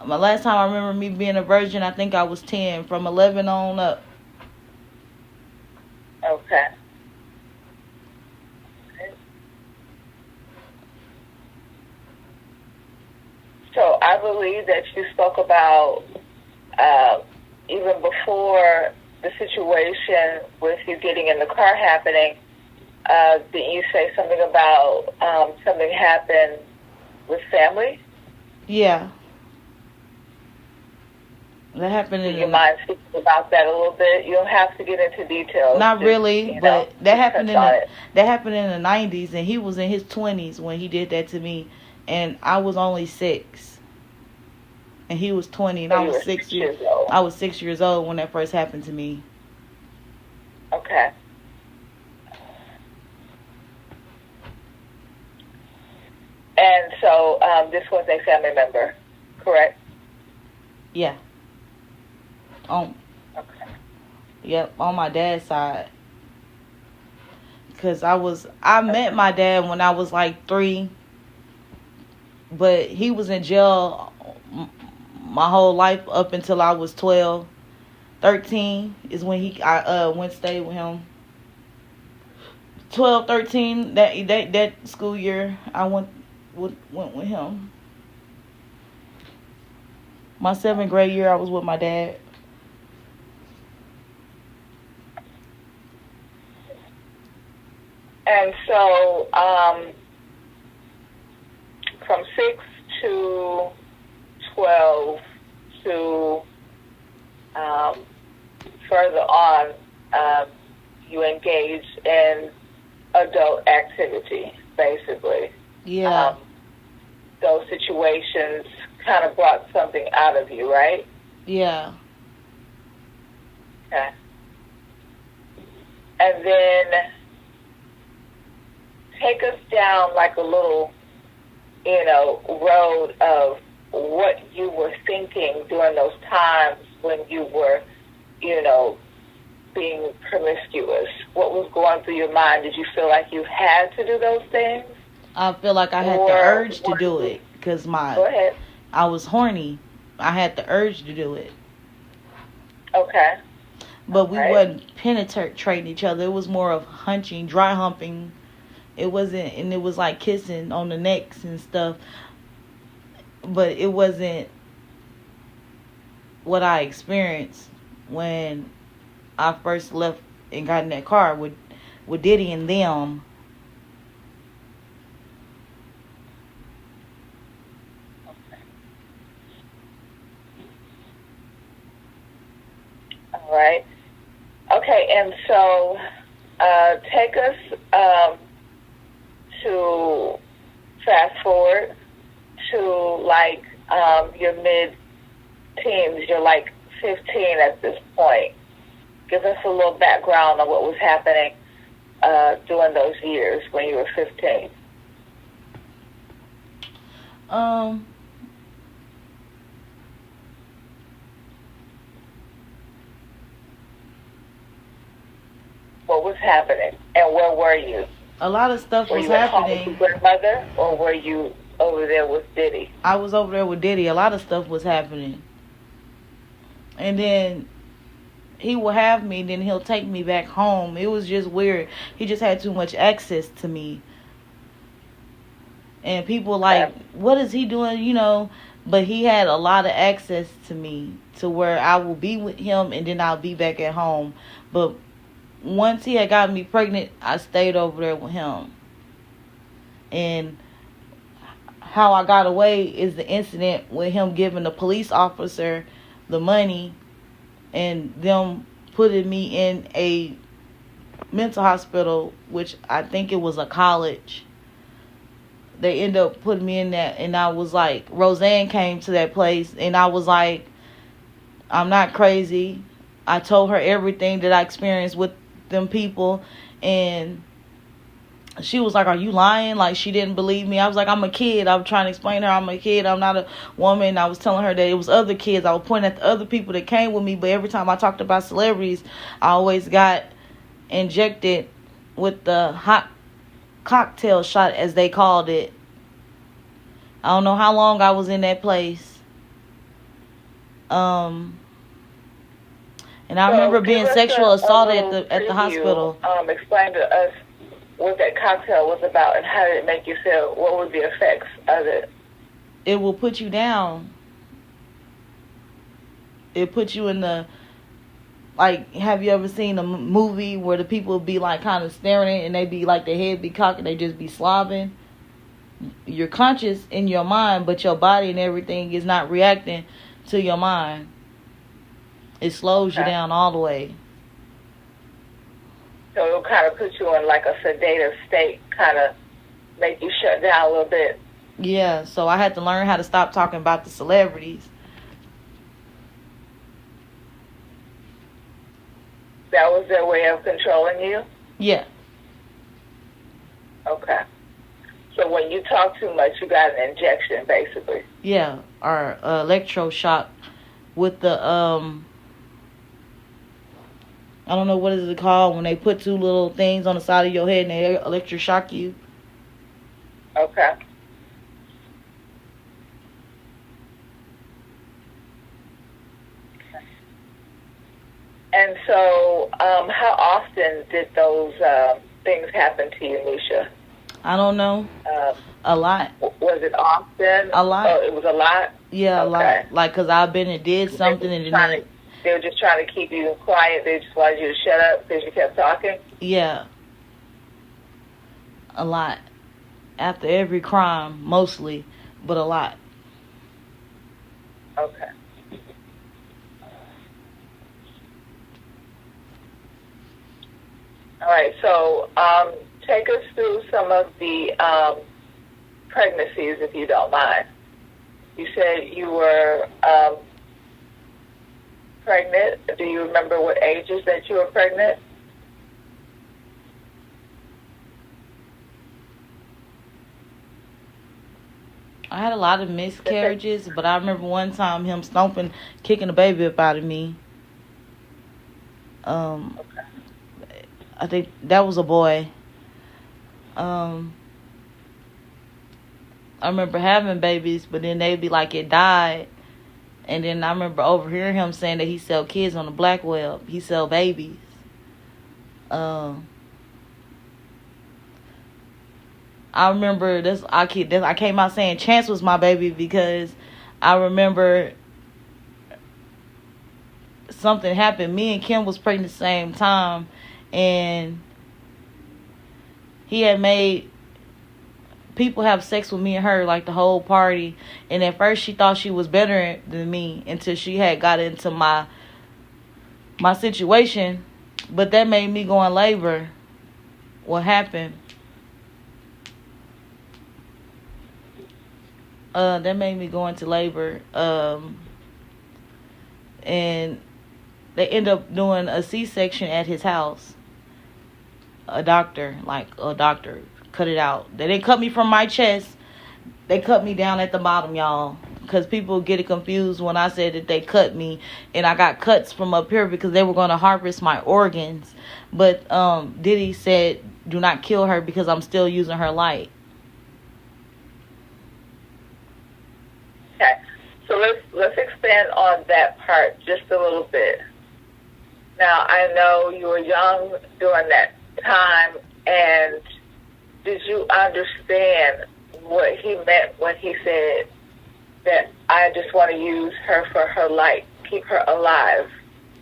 my last time I remember me being a virgin, I think I was 10, from 11 on up. Okay. So I believe that you spoke about, even before the situation with you getting in the car happening, did you say something about something happened with family? Yeah. That happened in. Do you mind speaking about that a little bit? You don't have to get into details. Not really, but that happened in the 90s, and he was in his 20s when he did that to me, and I was only 6, and he was 20, and I was 6 years old. I was 6 years old when that first happened to me. Okay. And so this was a family member, correct? Yeah. Okay. Yep, on my dad's side. Because I met my dad when I was like 3, but he was in jail my whole life up until I was 12. 13 is when I went stay with him. 12, 13, that school year, I went with him. My 7th grade year, I was with my dad. And so, from 6 to 12 to further on, you engage in adult activity, basically. Yeah. Those situations kind of brought something out of you, right? Yeah. Okay. And then take us down like a little, road of what you were thinking during those times when you were, being promiscuous. What was going through your mind? Did you feel like you had to do those things? I feel like I had the urge to do it because Go ahead. I was horny. I had the urge to do it. Okay. But we wasn't penetrating each other. It was more of hunching, dry humping. It wasn't, and it was like kissing on the necks and stuff. But it wasn't what I experienced when I first left and got in that car with Diddy and them. All right. Okay, and so take us to fast forward to like your mid-teens. You're like 15 at this point. Give us a little background on what was happening during those years when you were 15. What was happening, and where were you? A lot of stuff was happening. Were you at home with your grandmother, or were you over there with Diddy? I was over there with Diddy. A lot of stuff was happening. And then he will have me, then he'll take me back home. It was just weird. He just had too much access to me. And people like, what is he doing, But he had a lot of access to me to where I will be with him and then I'll be back at home. But once he had gotten me pregnant, I stayed over there with him. And how I got away is the incident with him giving the police officer the money and them putting me in a mental hospital, which I think it was a college. They ended up putting me in that, and I was like, Roseanne came to that place, and I was like, I'm not crazy. I told her everything that I experienced with them people, and she was like, are you lying? Like, she didn't believe me. I was like, I'm a kid. I was trying to explain to her I'm a kid. I'm not a woman. I was telling her that it was other kids. I was pointing at the other people that came with me, but every time I talked about celebrities, I always got injected with the hot cocktail shot, as they called it. I don't know how long I was in that place. And I remember being sexual assaulted at the hospital. Explain to us what that cocktail was about and how did it make you feel? What were the effects of it? It will put you down. It puts you in the, like, have you ever seen a movie where the people be like kind of staring and they be like, their head be cocked and they just be slobbing? You're conscious in your mind, but your body and everything is not reacting to your mind. It slows you down all the way. So it'll kind of put you in like a sedative state, kind of make you shut down a little bit. Yeah, so I had to learn how to stop talking about the celebrities. That was their way of controlling you? Yeah. Okay. So when you talk too much, you got an injection, basically. Yeah, or electroshock with the, I don't know what is it called when they put two little things on the side of your head and they electroshock you. Okay. And so, how often did those things happen to you, Mesha? I don't know. A lot. Was it often? A lot. Oh, it was a lot? Yeah, okay. A lot. Like, because I've been and did something and then... They were just trying to keep you quiet. They just wanted you to shut up because you kept talking? Yeah. A lot. After every crime, mostly, but a lot. Okay. All right, so take us through some of the pregnancies, if you don't mind. You said you were pregnant. Do you remember what ages that you were pregnant? I had a lot of miscarriages, but I remember one time him stomping, kicking the baby up out of me. Okay. I think that was a boy. I remember having babies, but then they'd be like, it died. And then I remember overhearing him saying that he sell kids on the black web. He sell babies. I remember this. I came out saying Chance was my baby because I remember something happened. Me and Kim was pregnant at the same time, and he had made people have sex with me and her, like the whole party. And at first she thought she was better than me until she had got into my situation. But that made me go in labor. What happened? That made me go into labor. And they end up doing a C-section at his house. A doctor cut it out. They didn't cut me from my chest. They cut me down at the bottom, y'all. Because people get it confused when I said that they cut me. And I got cuts from up here because they were going to harvest my organs. But Diddy said, do not kill her because I'm still using her light. Okay. So let's expand on that part just a little bit. Now, I know you were young during that time, and did you understand what he meant when he said that I just want to use her for her light, keep her alive.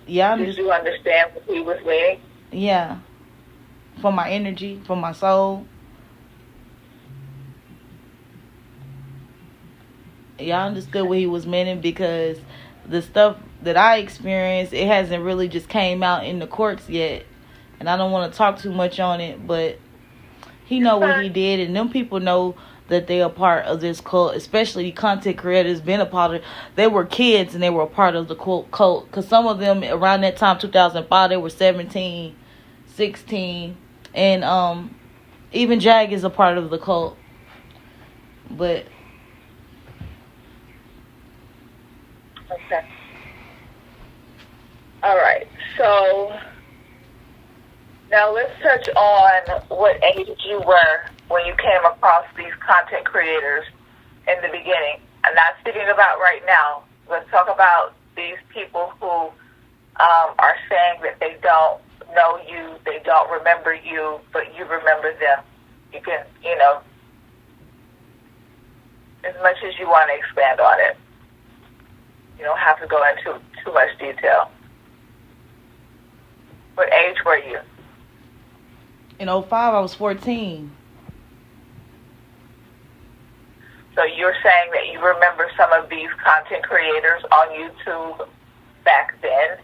Yeah. Did you understand what he was meaning? Yeah. For my energy, for my soul. Yeah, I understood what he was meaning because the stuff that I experienced, it hasn't really just came out in the courts yet. And I don't want to talk too much on it, but he know what he did, and them people know that they are part of this cult, especially content creators been a part of. They were kids and they were a part of the cult, because some of them around that time, 2005, they were 17, 16, and even Jag is a part of the cult. But okay, all right. So now let's touch on what age you were when you came across these content creators in the beginning. I'm not speaking about right now. Let's talk about these people who are saying that they don't know you, they don't remember you, but you remember them. You can, as much as you want to expand on it. You don't have to go into too much detail. What age were you? in 05, I was 14. So you're saying that you remember some of these content creators on YouTube back then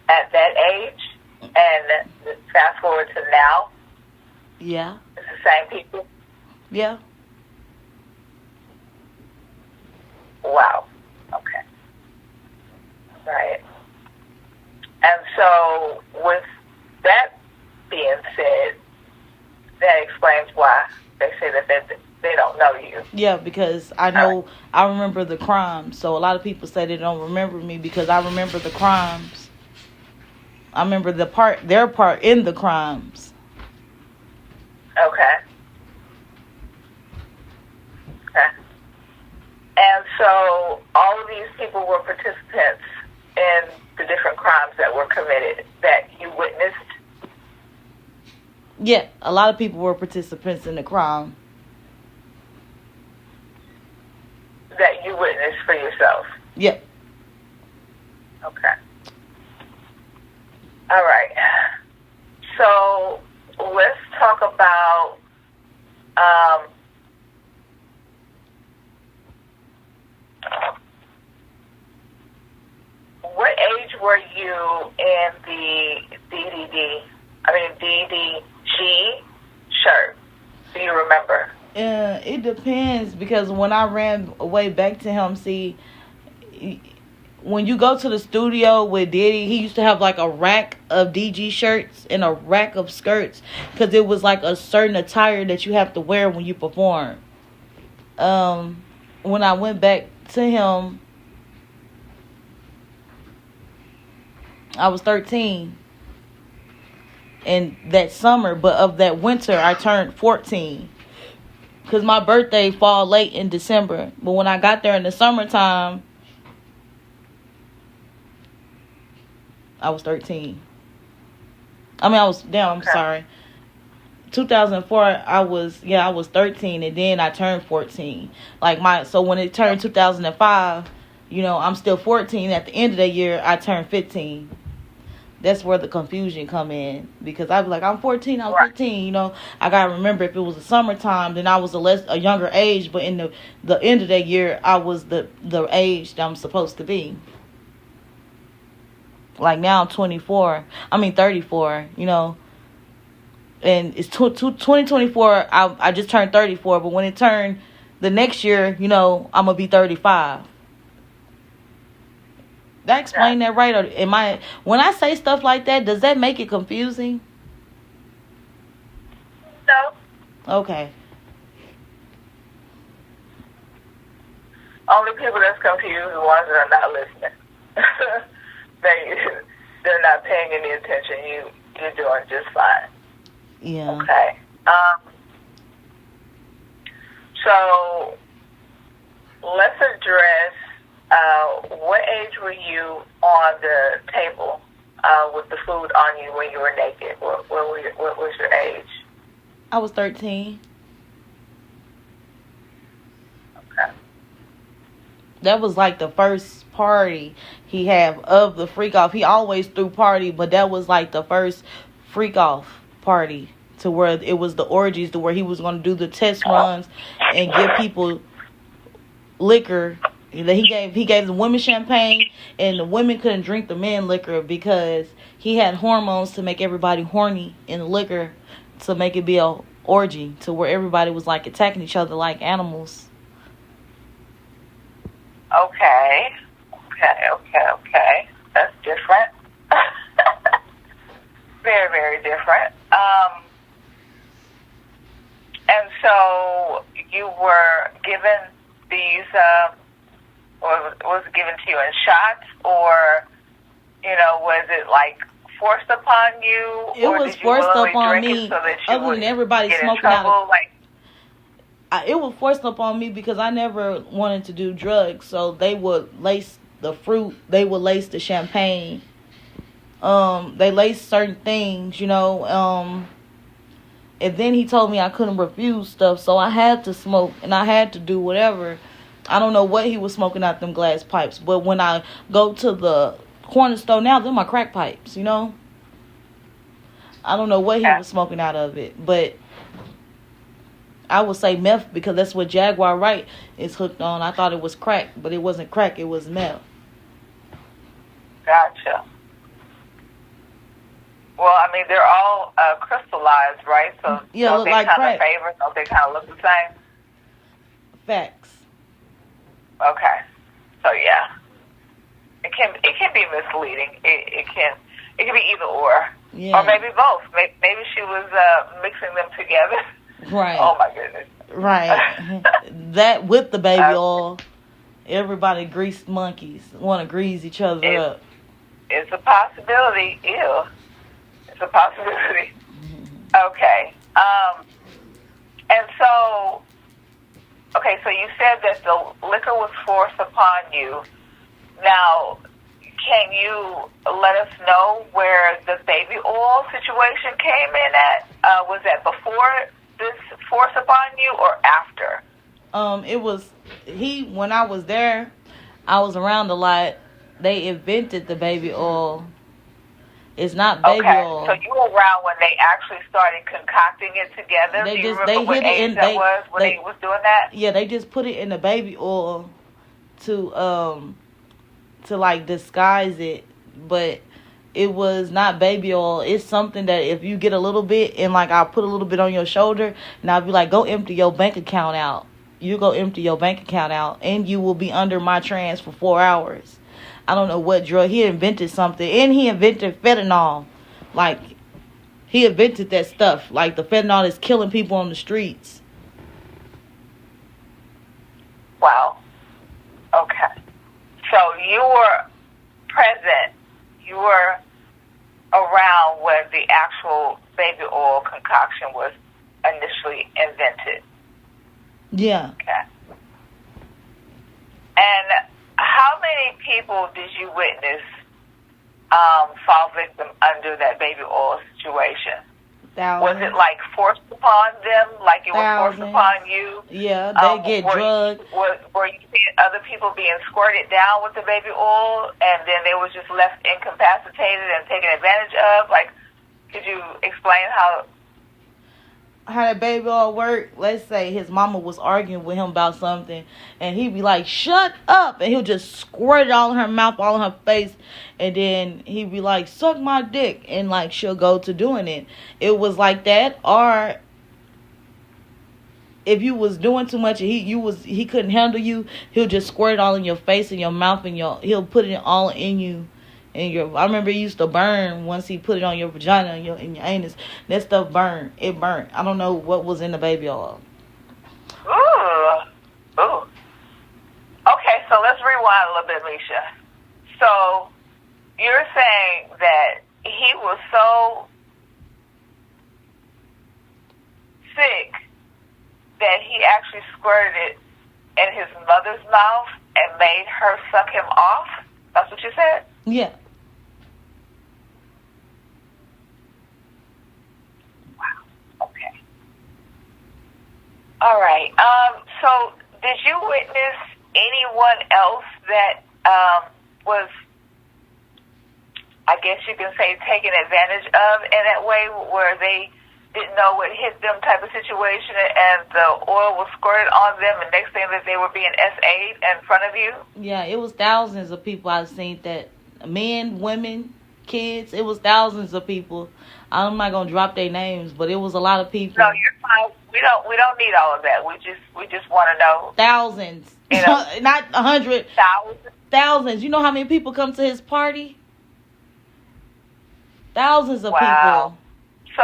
at that age, and fast forward to now? Yeah. It's the same people? Yeah. Wow. Okay. Right. And so with that being said, that explains why they say that they don't know you. Yeah, because I know, I remember the crimes. So a lot of people say they don't remember me because I remember the crimes. I remember their part in the crimes. Okay. Okay. And so all of these people were participants in the different crimes that were committed that you witnessed? Yeah, a lot of people were participants in the crime. That you witnessed for yourself? Yeah. Okay. All right. So let's talk about what age were you in the DDG shirt? Do you remember? It depends, because when I ran way back to him, see, when you go to the studio with Diddy, he used to have like a rack of DG shirts and a rack of skirts, because it was like a certain attire that you have to wear when you perform. When I went back to him, I was 13. And that summer, but of that winter, I turned 14. Because my birthday fall late in December. But when I got there in the summertime, I was 13. I'm sorry. 2004, I was 13, and then I turned 14. So when it turned 2005, I'm still 14. At the end of the year, I turned 15. That's where the confusion come in, because I be like, I'm 14, I'm 15, I gotta remember if it was the summertime, then I was a younger age, but in the end of that year, I was the age that I'm supposed to be. Like now I'm 34, 34, and it's 2024, I just turned 34, but when it turned the next year, I'm gonna be 35. Did I explain that right? Or when I say stuff like that, does that make it confusing? No. Okay. Only people that's confused are the ones that are not listening. They're not paying any attention. You're doing just fine. Yeah. Okay. So let's address what age were you on the table with the food on you when you were naked? What was your age? I was 13. that was like the first party he had of the freak off. He always threw party, but that was like the first freak off party to where it was the orgies, to where he was going to do the test runs and give people liquor. He gave the women champagne, and the women couldn't drink the men liquor because he had hormones to make everybody horny in the liquor, to make it be a orgy, to where everybody was like attacking each other like animals. Okay. That's different. Very, very different. And so you were given these, was it given to you in shots, or, was it like forced upon you? It was forced upon me. Other than everybody smoking out. It was forced upon me because I never wanted to do drugs. So they would lace the fruit. They would lace the champagne. They laced certain things, and then he told me I couldn't refuse stuff, so I had to smoke, and I had to do whatever. I don't know what he was smoking out them glass pipes, but when I go to the corner store now, they're my crack pipes, I don't know what he was smoking out of it, but I would say meth because that's what Jaguar Wright is hooked on. I thought it was crack, but it wasn't crack, it was meth. Gotcha. Well, I mean, they're all crystallized, right? So yeah, don't they like kind of favor? Don't they kind of look the same? Facts. Okay. So yeah, it can be misleading. It can be either or, yeah. Or maybe both. Maybe she was mixing them together. Right. Oh my goodness. Right. That with the baby oil, everybody greased monkeys want to grease each other up. It's a possibility. Ew. It's a possibility. Okay. And so, so you said that the liquor was forced upon you. Now, can you let us know where the baby oil situation came in at? Was that before this force upon you or after? It was, when I was there, I was around a lot. They invented the baby oil. It's not baby oil. So you were around when they actually started concocting it together? Do you remember what age that was when they was doing that? Yeah, they just put it in the baby oil to like disguise it, but it was not baby oil. It's something that if you get a little bit and like I'll put a little bit on your shoulder and I'll be like, go empty your bank account out. You go empty your bank account out and you will be under my trance for 4 hours. I don't know what drug. He invented something. And he invented fentanyl. Like, he invented that stuff. Like, the fentanyl is killing people on the streets. Wow. Okay. So you were present. You were around when the actual baby oil concoction was initially invented. Yeah. Okay. And how many people did you witness fall victim under that baby oil situation? Thousands. Was it like forced upon them, like it was Thousands. forced upon you? Yeah, they get drugged. Were you seeing other people being squirted down with the baby oil, and then they was just left incapacitated and taken advantage of? Like, could you explain how that baby oil work? Let's say his mama was arguing with him about something, and he'd be like, shut up, and he'll just squirt it all in her mouth, all in her face, and then he'd be like, suck my dick, and like she'll go to doing it. It was like that. Or if you was doing too much and he couldn't handle you, he'll just squirt it all in your face and your mouth, and he'll put it all in you. I remember it used to burn once he put it on your vagina and your anus. That stuff burned. It burnt. I don't know what was in the baby oil. Ooh. Okay, so let's rewind a little bit, Mesha. So you're saying that he was so sick that he actually squirted it in his mother's mouth and made her suck him off? That's what you said? Yeah. Wow. Okay. All right. So did you witness anyone else that was, I guess you can say, taken advantage of in that way, where they didn't know what hit them type of situation, and the oil was squirted on them, and next thing that they were being SA'd in front of you? Yeah, it was thousands of people I've seen that. Men, women, kids. It was thousands of people. I'm not gonna drop their names, but it was a lot of people. No, you're fine. We don't need all of that. We just want to know. Thousands. You know, not 100. Thousands. Thousands. You know how many people come to his party? Thousands of Wow. people. So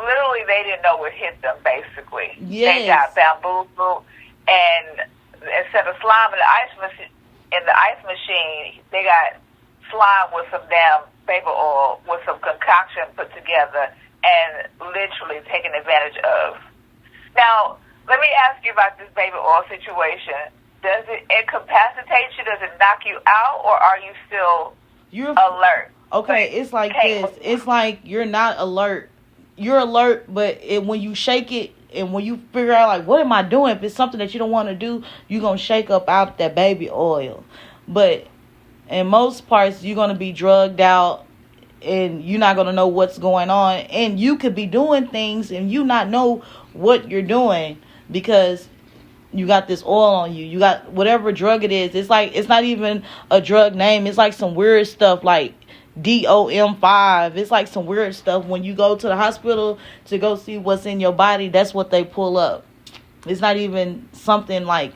literally, they didn't know what hit them. Basically, Yes. They got bamboozled, and instead of slime in the ice machine, they got slime with some damn baby oil with some concoction put together and literally taken advantage of. Now, let me ask you about this baby oil situation. Does it incapacitate you? Does it knock you out, or are you still alert? Okay, it's like this. It's like you're not alert. You're alert, but when you shake it and when you figure out, like, what am I doing? If it's something that you don't want to do, you're going to shake up out that baby oil. But in most parts, you're going to be drugged out and you're not going to know what's going on. And you could be doing things and you not know what you're doing because you got this oil on you. You got whatever drug it is. It's like, it's not even a drug name. It's like some weird stuff like DOM5. It's like some weird stuff. When you go to the hospital to go see what's in your body, that's what they pull up. It's not even something like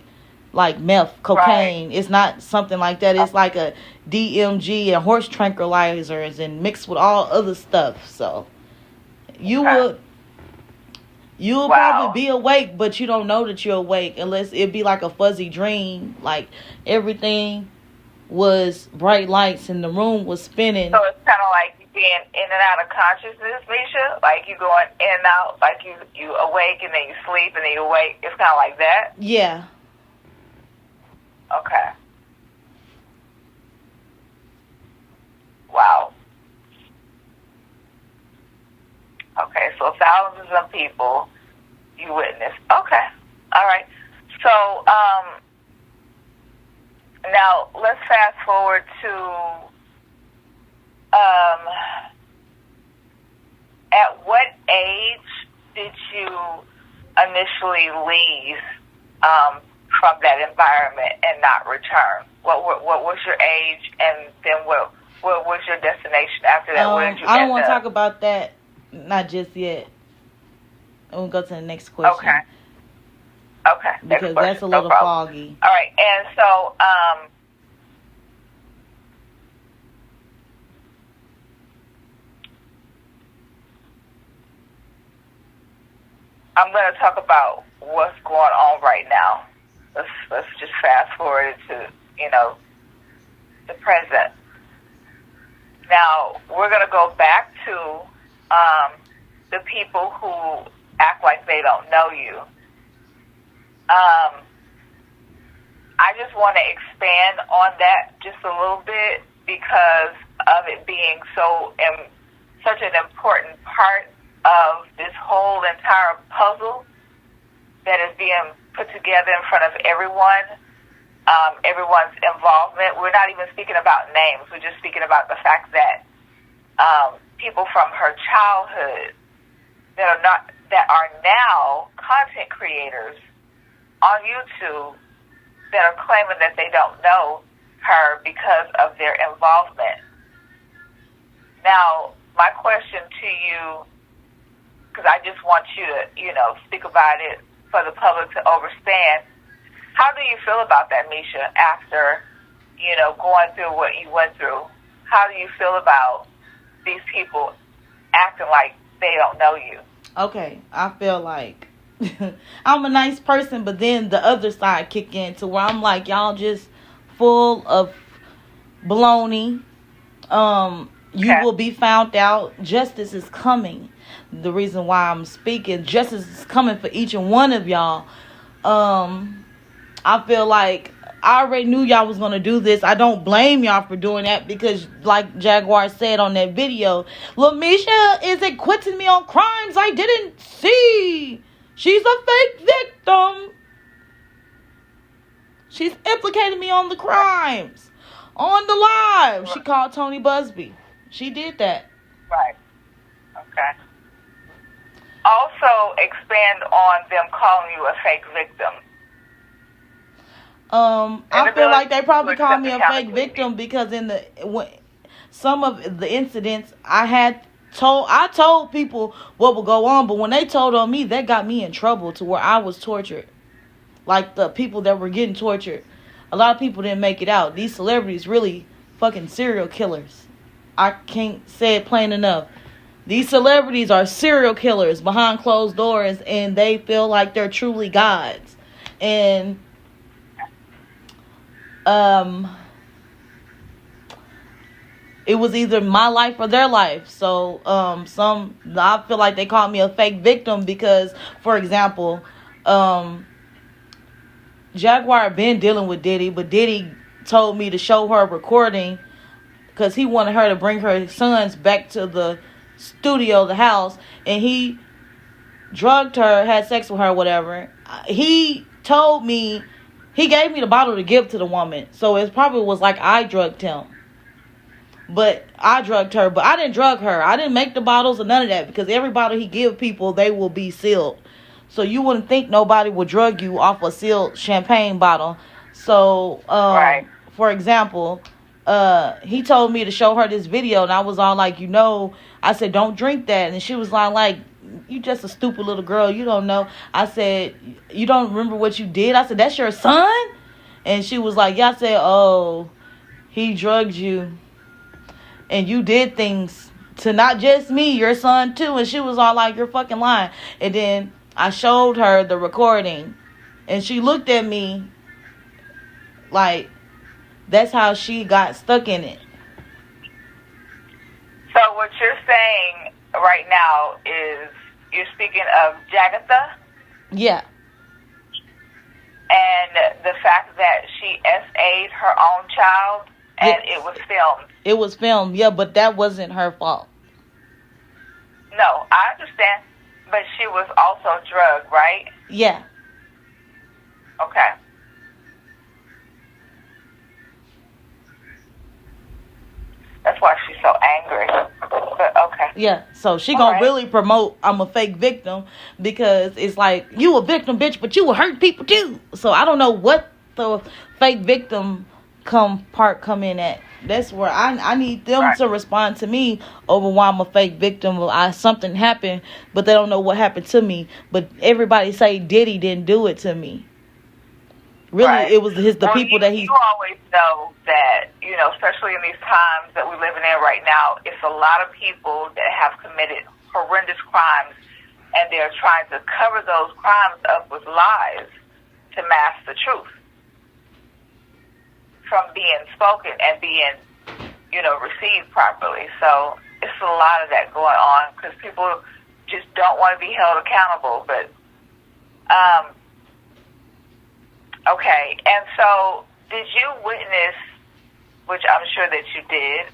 meth, cocaine. Right. It's not something like that. It's like a DMG and horse tranquilizers and mixed with all other stuff. So you will probably be awake, but you don't know that you're awake unless it be like a fuzzy dream. Like everything was bright lights and the room was spinning. So it's kind of like you being in and out of consciousness, Mesha? Like you going in and out, like you awake and then you sleep and then you awake. It's kind of like that? Yeah. Okay. Wow. Okay, so thousands of people you witnessed. Okay. All right. So, now, let's fast forward to at what age did you initially leave from that environment and not return? What was your age, and then what was your destination after that? Where did you I don't want to talk about that, not just yet. We'll go to the next question. Okay. Because that's a little foggy. All right, and so I'm going to talk about what's going on right now. Let's just fast forward to the present. Now we're going to go back to the people who act like they don't know you. I just want to expand on that just a little bit because of it being such an important part of this whole entire puzzle that is being put together in front of everyone, everyone's involvement. We're not even speaking about names. We're just speaking about the fact that people from her childhood that are now content creators on YouTube that are claiming that they don't know her because of their involvement. Now, my question to you, because I just want you to, speak about it for the public to understand, how do you feel about that, Mesha, after, going through what you went through? How do you feel about these people acting like they don't know you? Okay, I feel like I'm a nice person, but then the other side kick in to where I'm like, y'all just full of baloney. You will be found out. Justice is coming. The reason why I'm speaking, justice is coming for each and one of y'all. I feel like I already knew y'all was going to do this. I don't blame y'all for doing that because, like Jaguar said on that video, Mesha is acquitting me on crimes I didn't see. She's a fake victim. She's implicating me on the crimes. On the live. She called Tony Busby. She did that. Right. Okay. Also, expand on them calling you a fake victim. I feel like they probably called me a fake victim because some of the incidents I told people what would go on, but when they told on me, that got me in trouble to where I was tortured. Like the people that were getting tortured, a lot of people didn't make it out. These celebrities really fucking serial killers. I can't say it plain enough. These celebrities are serial killers behind closed doors, and they feel like they're truly gods. And it was either my life or their life. So I feel like they called me a fake victim because, for example, Jaguar been dealing with Diddy, but Diddy told me to show her a recording because he wanted her to bring her sons back to the studio, the house, and he drugged her, had sex with her, whatever. He told me, he gave me the bottle to give to the woman, so it probably was like I drugged him. But I drugged her, but I didn't drug her. I didn't make the bottles or none of that, because every bottle he give people, they will be sealed. So you wouldn't think nobody would drug you off a sealed champagne bottle. So, right. For example, he told me to show her this video, and I was all like, I said, don't drink that. And she was like, you just a stupid little girl. You don't know. I said, you don't remember what you did? I said, that's your son? And she was like, yeah. I said, oh, he drugged you. And you did things to not just me, your son too. And she was all like, you're fucking lying. And then I showed her the recording, and she looked at me like that's how she got stuck in it. So what you're saying right now is you're speaking of Jagatha? Yeah. And the fact that she SA'd her own child, and yes. It was filmed. It was filmed, yeah, but that wasn't her fault. No, I understand. But she was also drugged, right? Yeah. Okay. That's why she's so angry. But okay. Yeah, so she gonna really promote I'm a fake victim, because it's like, you a victim, bitch, but you will hurt people too. So I don't know what the fake victim come in at. That's where I need them to respond to me over why I'm a fake victim. Something happened, but they don't know what happened to me. But everybody say Diddy didn't do it to me. Really, it was the people that he... You always know that, especially in these times that we're living in right now, it's a lot of people that have committed horrendous crimes, and they're trying to cover those crimes up with lies to mask the truth from being spoken and being, received properly. So it's a lot of that going on because people just don't want to be held accountable. But, okay. And so did you witness, which I'm sure that you did,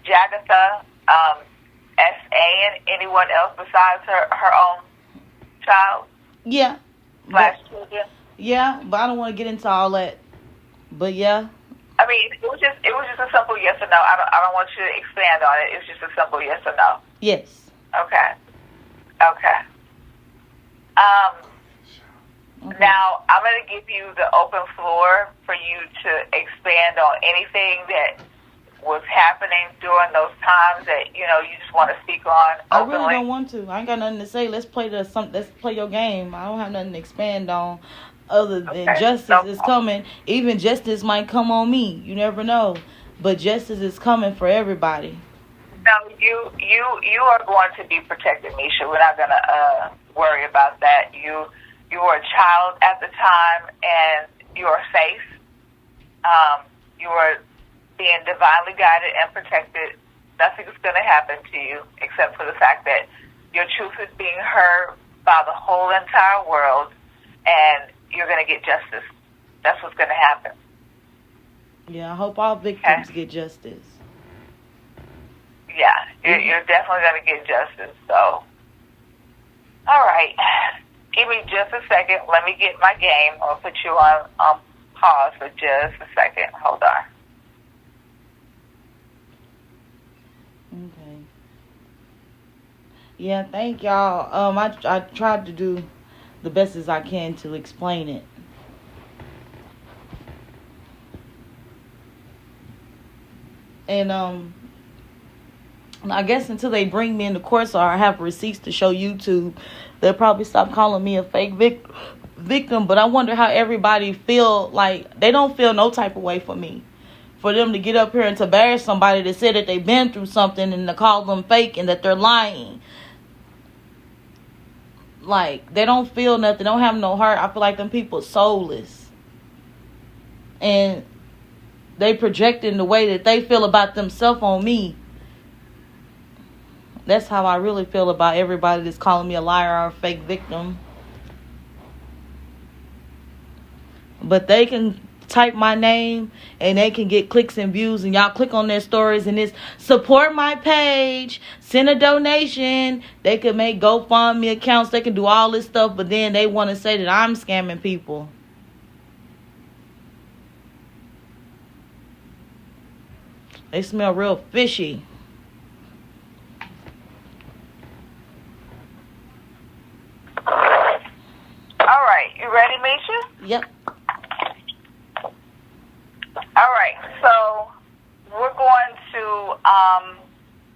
Jagatha S.A. and anyone else besides her own child? Yeah. /children? Yeah, but I don't want to get into all that. But yeah. I mean, it was just a simple yes or no. I don't want you to expand on it. It was just a simple yes or no. Yes. Okay. Now I'm going to give you the open floor for you to expand on anything that was happening during those times that you just want to speak on openly. I really don't want to. I ain't got nothing to say. Let's play your game. I don't have nothing to expand on. Other than justice is coming. Even justice might come on me. You never know. But justice is coming for everybody. No, you are going to be protected, Mesha. We're not going to worry about that. You were a child at the time, and you are safe. You are being divinely guided and protected. Nothing is going to happen to you except for the fact that your truth is being heard by the whole entire world, and you're going to get justice. That's what's going to happen. Yeah, I hope all victims get justice. Yeah, you're definitely going to get justice. So, all right. Give me just a second. Let me get my game. I'll put you on pause for just a second. Hold on. Okay. Yeah, thank y'all. I tried to do the best as I can to explain it. And I guess until they bring me into court or I have receipts to show YouTube, they'll probably stop calling me a fake victim. But I wonder how everybody feel. Like, they don't feel no type of way for me. For them to get up here and to bash somebody that said that they've been through something and to call them fake and that they're lying. Like, they don't feel nothing. They don't have no heart. I feel like them people soulless. And they projecting the way that they feel about themselves on me. That's how I really feel about everybody that's calling me a liar or a fake victim. But they can type my name and they can get clicks and views, and y'all click on their stories and it's support my page, send a donation. They can make GoFundMe accounts. They can do all this stuff, but then they want to say that I'm scamming people. They smell real fishy. All right, you ready, Mesha? Yep. All right, so we're going to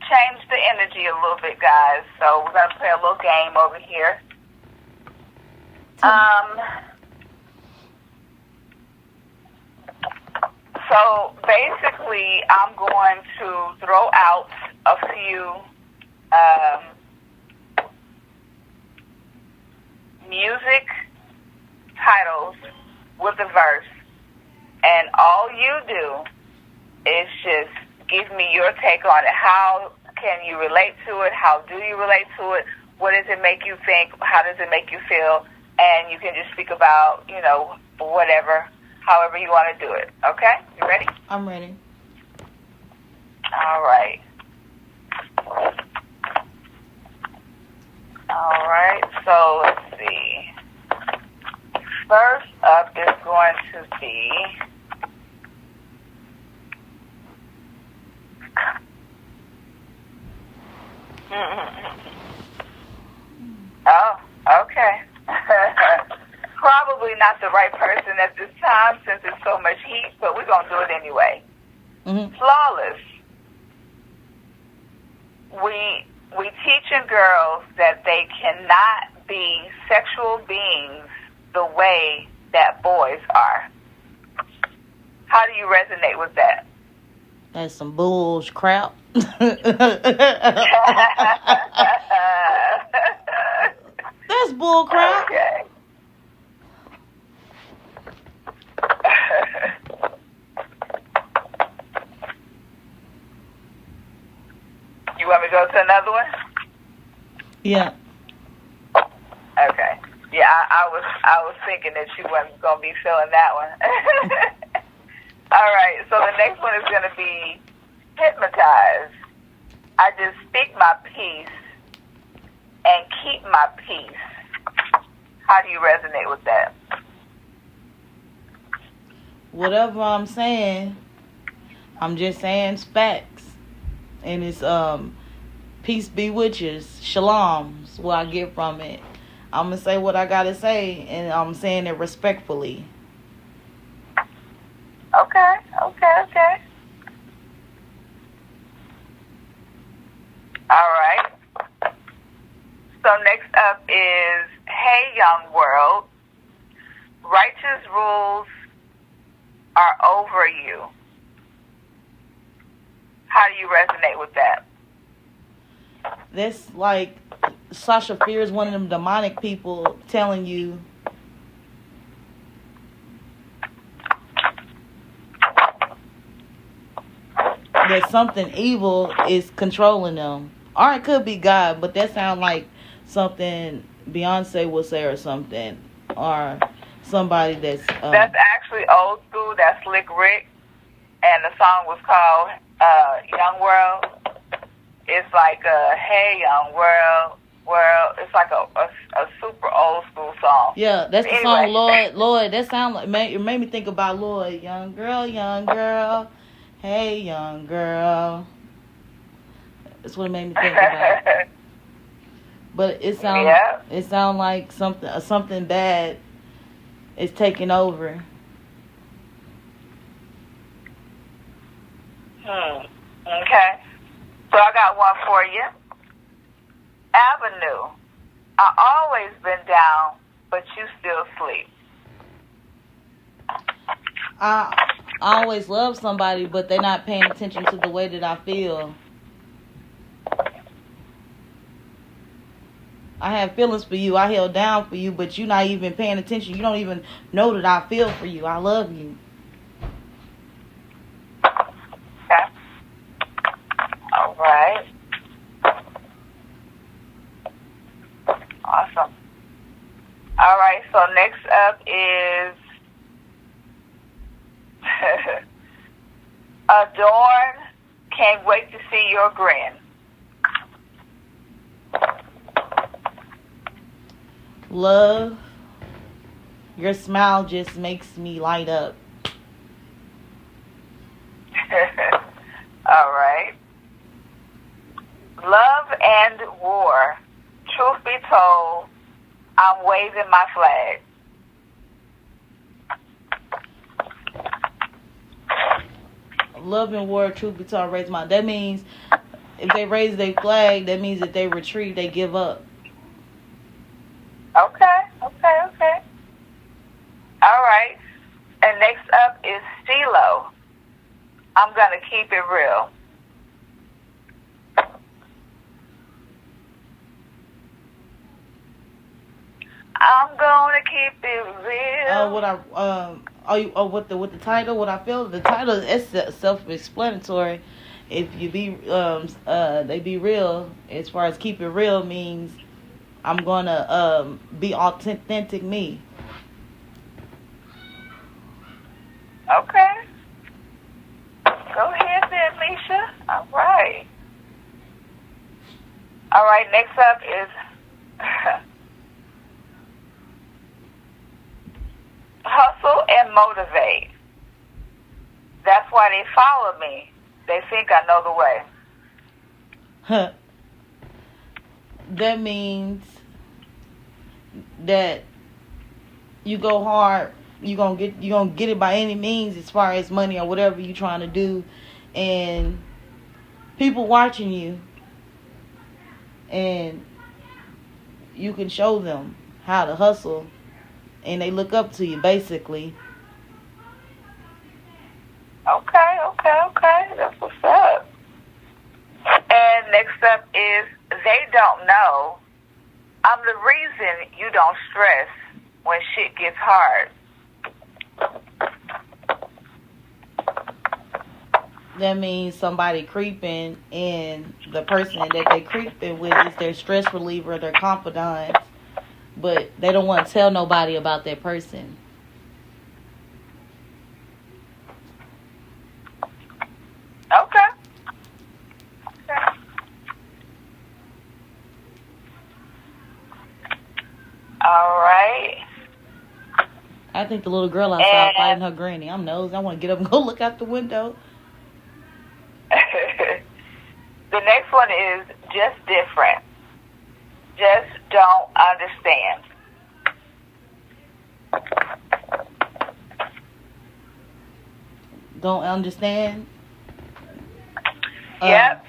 change the energy a little bit, guys. So we're going to play a little game over here. So basically, I'm going to throw out a few music titles with a verse. And all you do is just give me your take on it. How can you relate to it? How do you relate to it? What does it make you think? How does it make you feel? And you can just speak about, whatever, however you want to do it. Okay? You ready? I'm ready. All right. All right. So let's see. First up is going to be oh, okay. Probably not the right person at this time since it's so much heat, but we're going to do it anyway. Mm-hmm. Flawless. We teaching girls that they cannot be sexual beings the way that boys are. How do you resonate with that? That's some bullsh crap. That's bull crap. Okay. You want me to go to another one? Yeah. Okay. Yeah, I was thinking that you wasn't gonna be feeling that one. All right. So the next one is gonna be hypnotized. I just speak my peace and keep my peace. How do you resonate with that? Whatever I'm saying, I'm just saying facts. And it's peace be with you. Shalom's what I get from it. I'm going to say what I got to say, and I'm saying it respectfully. Okay. All right. So next up is, hey, young world, righteous rules are over you. How do you resonate with that? That's like Sasha Fierce, one of them demonic people, telling you that something evil is controlling them. Or it could be God, but that sounds like something Beyonce would say or something. Or somebody that's... that's actually old school. That's Slick Rick. And the song was called Young World. It's like, hey, young world. It's like a super old school Yeah, that's the song, Anyway. Lord. That sound like it made me think about Lord. Young girl, hey young girl. That's what it made me think about. But Yeah. it sound like something bad is taking over. Okay. So I got one for you. Avenue. I always been down, but you still sleep. I always love somebody, but they're not paying attention to the way that I feel. I have feelings for you. I held down for you, but you're not even paying attention. You don't even know that I feel for you. I love you. Okay. All right. Awesome. All right. So next up is Adorn. Can't wait to see your grin. Love, your smile just makes me light up. All right. Love and war. Truth be told, I'm waving my flag. Love and war, truth be told, raise my. That means if they raise their flag, that means that they retreat, they give up. Okay. All right. And next up is CeeLo. I'm going to keep it real. I'm going to keep it real. With the title, what I feel, the title is self-explanatory. If you they be real, as far as keep it real means I'm gonna be authentic me. Okay. Go ahead then, Mesha. All right. All right, next up is hustle and motivate. That's why they follow me. They think I know the way. That means that you go hard, you gonna get it by any means, as far as money or whatever you trying to do, and people watching you, and you can show them how to hustle, and they look up to you, basically. Okay. That's what's up. And next up is they don't know. I'm the reason you don't stress when shit gets hard. That means somebody creeping, and the person that they creeping with is their stress reliever, their confidant, but they don't want to tell nobody about that person. Okay. All right. I think the little girl outside fighting her granny. I'm nosy. I want to get up and go look out the window. The next one is just different. Just don't understand. Don't understand? Yep.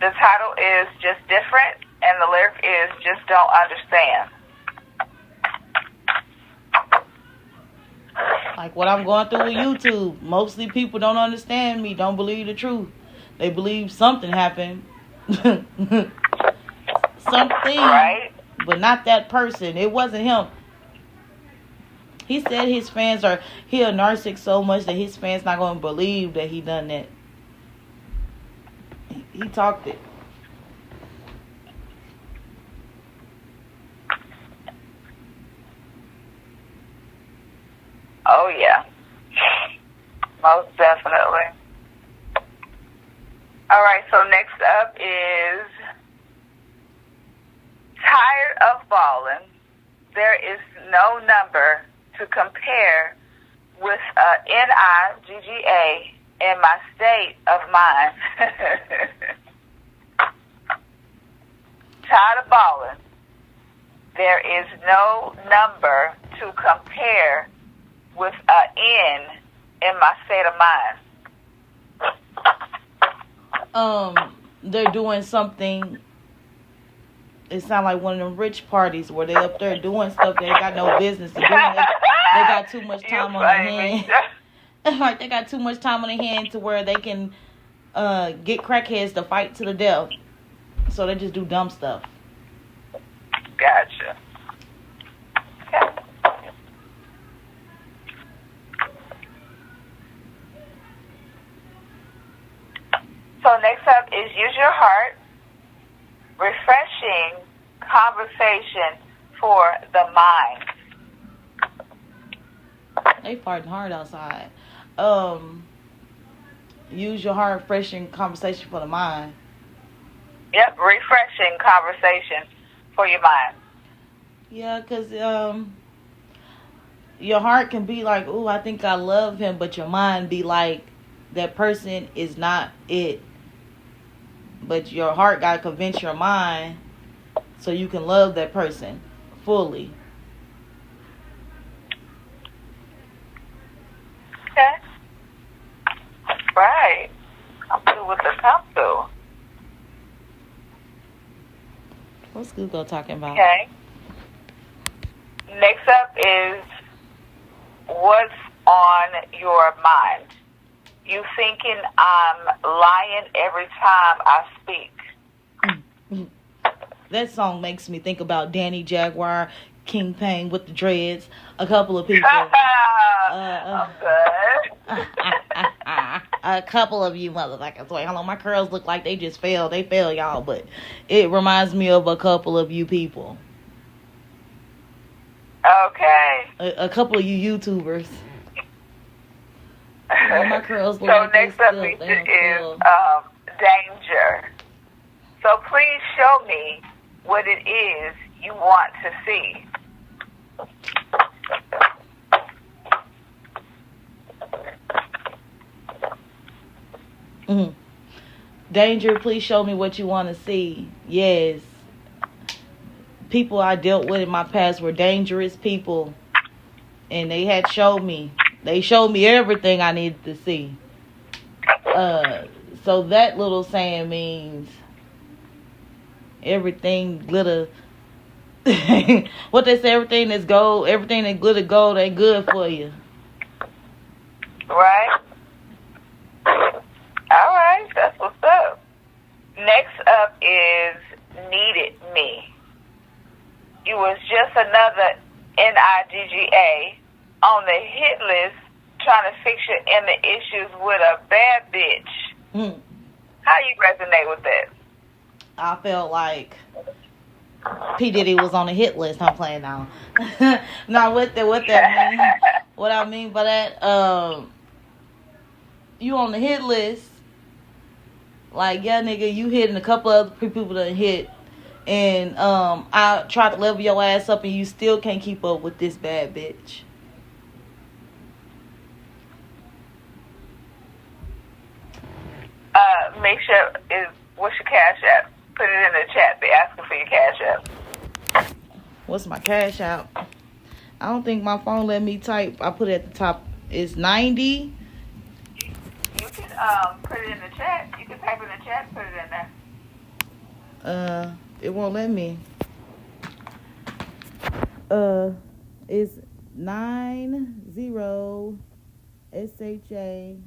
The title is Just Different, and the lyric is Just Don't Understand. Like what I'm going through with YouTube. Mostly people don't understand me, don't believe the truth. They believe something happened. Something. Right. But not that person. It wasn't him. He said he a narcissist so much that his fans not going to believe that he done that. He talked it. Oh, yeah. Most definitely. All right, so next up is tired of balling, there is no number to compare with NIGGA in my state of mind. Tired of balling. There is no number to compare with N in my state of mind. They're doing something. It sounds like one of them rich parties where they up there doing stuff they got no business to do. They got too much time on their hands. Like they got too much time on their hands to where they can get crackheads to fight to the death. So they just do dumb stuff. Gotcha. Okay. So next up is use your heart. Refreshing conversation for the mind. They farting hard outside. Use your heart, refreshing conversation for the mind. Yep, refreshing conversation for your mind. Yeah, because your heart can be like, ooh, I think I love him, but your mind be like, that person is not it. But your heart got to convince your mind so you can love that person fully. Okay. Right. Come through with the come through. What's Google talking about? Okay. Next up is what's on your mind. You thinking I'm lying every time I speak. That song makes me think about Danny Jaguar, King Payne with the dreads, a couple of people. I'm good. A couple of you motherfuckers. Wait, hold on. My curls look like they just fell. They fell, y'all, but it reminds me of a couple of you people. Okay. A couple of you YouTubers. My curls look so like next up is danger. So please show me what it is you want to see. Mm-hmm. Danger, please show me what you want to see. Yes. People I dealt with in my past were dangerous people. And they had showed me. They showed me everything I needed to see. So that little saying means everything glitter. What they say, everything that's gold, everything that glitter gold ain't good for you. Right? All right, that's what's up. Next up is needed me. You was just another NIGGA on the hit list trying to fix your inner issues with a bad bitch. How you resonate with that? I felt like P. Diddy was on the hit list. I'm playing now. Now, what that mean? What I mean by that, you on the hit list. Like, yeah, nigga, you hitting a couple other people that hit. And I tried to level your ass up and you still can't keep up with this bad bitch. Mesha, what's your cash app? Put it in the chat. They're asking for your cash app. What's my cash app? I don't think my phone let me type. I put it at the top. It's 90. You can put it in the chat. You can type it in the chat and put it in there. It won't let me. It's 90SHAKEY.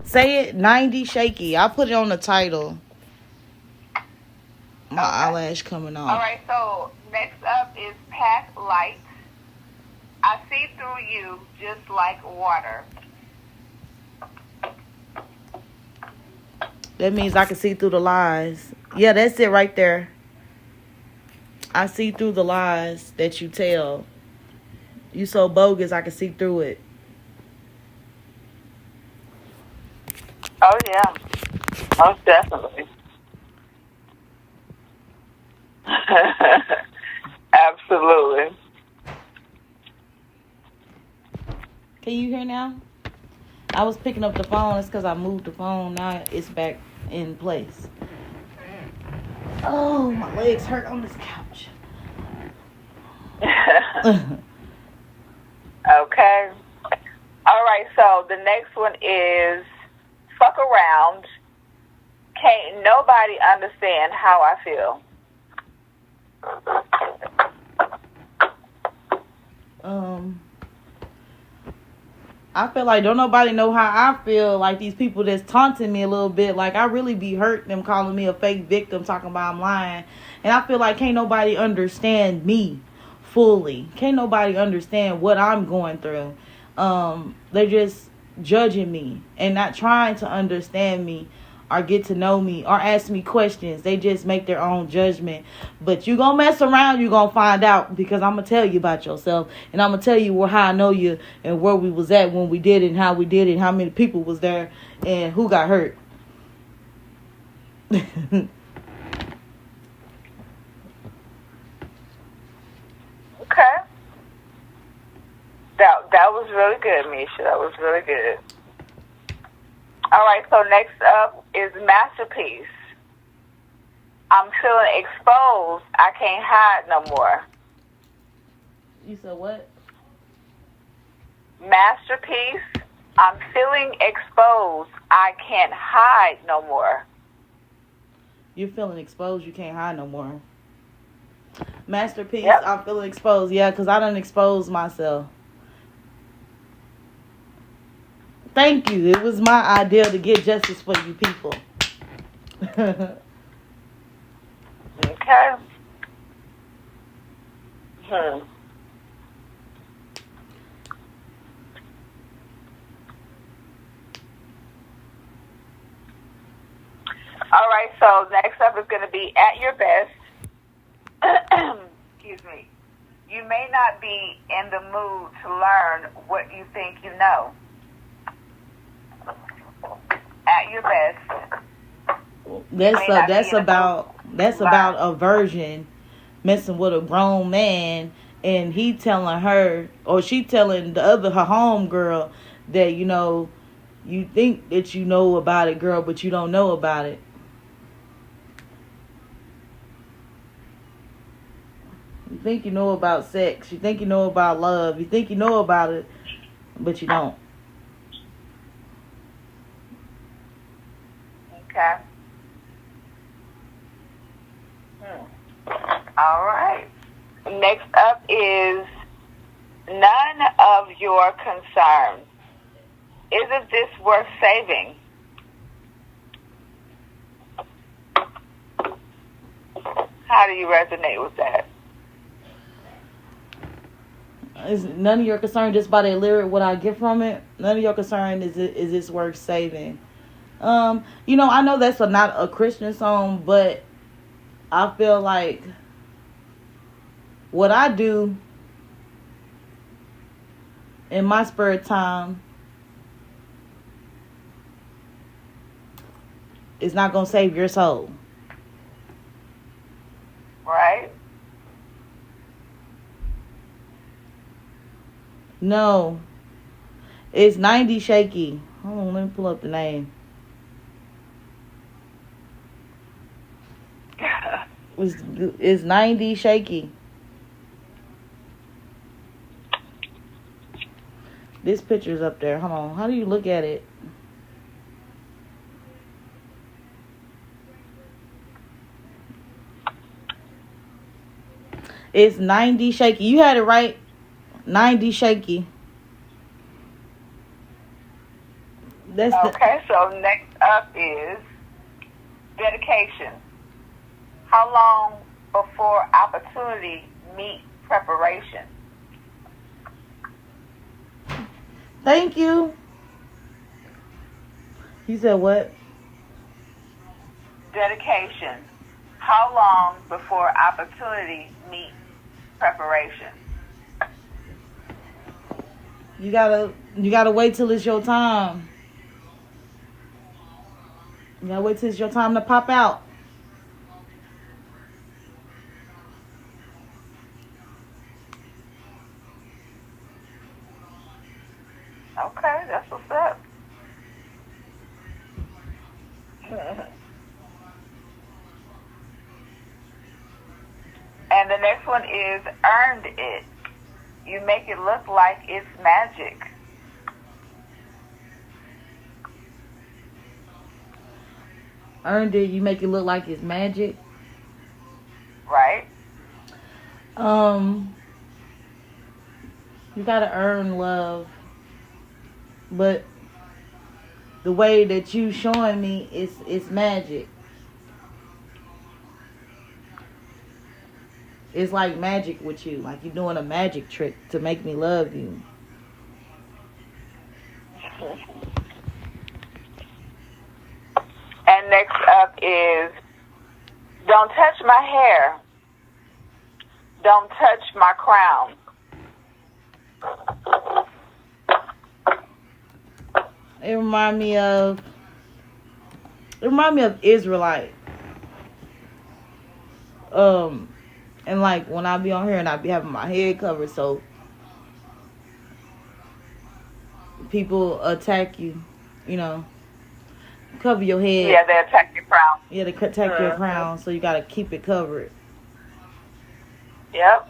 Say it, 90 shaky. I put it on the title. My eyelash coming off. All right, so next up is pack light. I see through you just like water. That means I can see through the lies. Yeah, that's it right there. I see through the lies that you tell. You so bogus, I can see through it. Oh, yeah. Most definitely. Absolutely. Can you hear now? I was picking up the phone. It's because I moved the phone. Now it's back in place. Oh, my legs hurt on this couch. Okay. All right, so the next one is fuck around. Can't nobody understand how I feel. I feel like don't nobody know how I feel. Like these people that's taunting me a little bit. Like I really be hurt them calling me a fake victim, talking about I'm lying. And I feel like can't nobody understand me fully. Can't nobody understand what I'm going through. They're just judging me and not trying to understand me or get to know me or ask me questions. They just make their own judgment. But you gonna mess around, you gonna find out, because I'm gonna tell you about yourself, and I'm gonna tell you how I know you and where we was at when we did it and how we did it and how many people was there and who got hurt. Okay. That was really good, Mesha. That was really good. All right, so next up is masterpiece. I'm feeling exposed. I can't hide no more. You said what? Masterpiece. I'm feeling exposed. I can't hide no more. You're feeling exposed. You can't hide no more. Masterpiece. Yep. I'm feeling exposed. Yeah, because I done exposed myself. Thank you. It was my idea to get justice for you people. Okay. All right, so next up is going to be at your best. Excuse me. You may not be in the mood to learn what you think you know. At your best. That's about a virgin messing with a grown man, and he telling her, or she telling her home girl that, you think that you know about it, girl, but you don't know about it. You think you know about sex. You think you know about love. You think you know about it, but you don't. Okay. All right. Next up is none of your concern. Isn't this worth saving? How do you resonate with that? Is none of your concern just by that lyric, what I get from it? None of your concern is this worth saving? I know that's not a Christian song, but I feel like what I do in my spare time is not going to save your soul. Right? No. It's 90 Shaky. Hold on, let me pull up the name. It's 90 Shaky. This picture's up there. Hold on. How do you look at it? It's 90 Shaky. You had it right. 90 Shaky. Okay, so next up is dedication. How long before opportunity meet preparation? Thank you. You said what? Dedication. How long before opportunity meet preparation? You gotta wait till it's your time. You gotta wait till it's your time to pop out. Okay, that's what's up. And the next one is earned it. You make it look like it's magic. Earned it. You make it look like it's magic. Right? You gotta earn love, but the way that you showing me is magic. It's like magic with you, like you're doing a magic trick to make me love you. And next up is don't touch my hair. Don't touch my crown. It remind me of Israelite. And like when I be on here and I be having my head covered, so people attack you, you know. Cover your head. Yeah, they attack your crown. Yeah, to protect your crown, so you gotta keep it covered. Yep.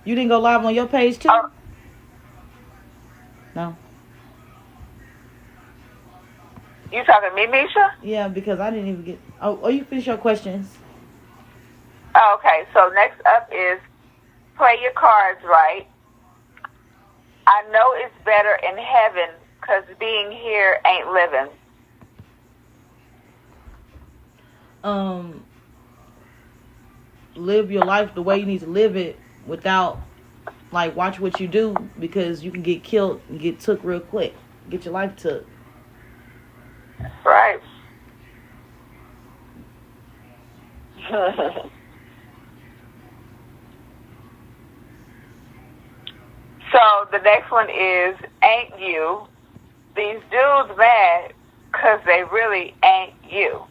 You didn't go live on your page too? No. You talking to me, Mesha? Yeah, because I didn't even get. Oh, you finish your questions. Oh, okay, so next up is play your cards right. I know it's better in heaven because being here ain't living. Live your life the way you need to live it without, like, watch what you do because you can get killed and get took real quick. Get your life took. Right. So the next one is ain't you. These dudes mad because they really ain't you.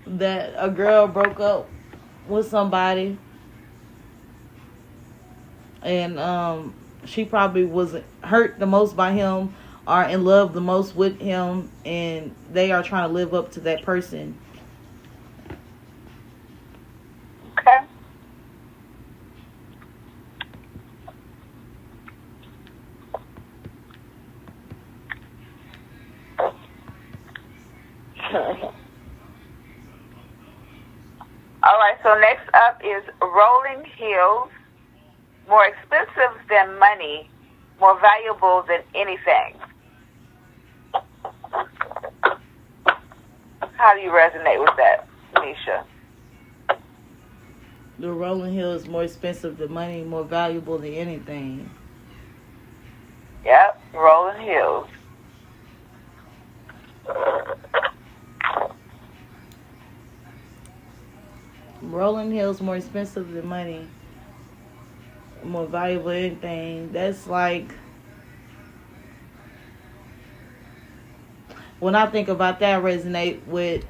That a girl broke up with somebody and she probably was hurt the most by him or in love the most with him, and they are trying to live up to that person. Okay. All right, so next up is rolling hills, more expensive than money, more valuable than anything. How do you resonate with that, Mesha? The rolling hill is more expensive than money, more valuable than anything. Yep, rolling hills. Rolling hills more expensive than money, more valuable than anything. That's like, when I think about that, resonate with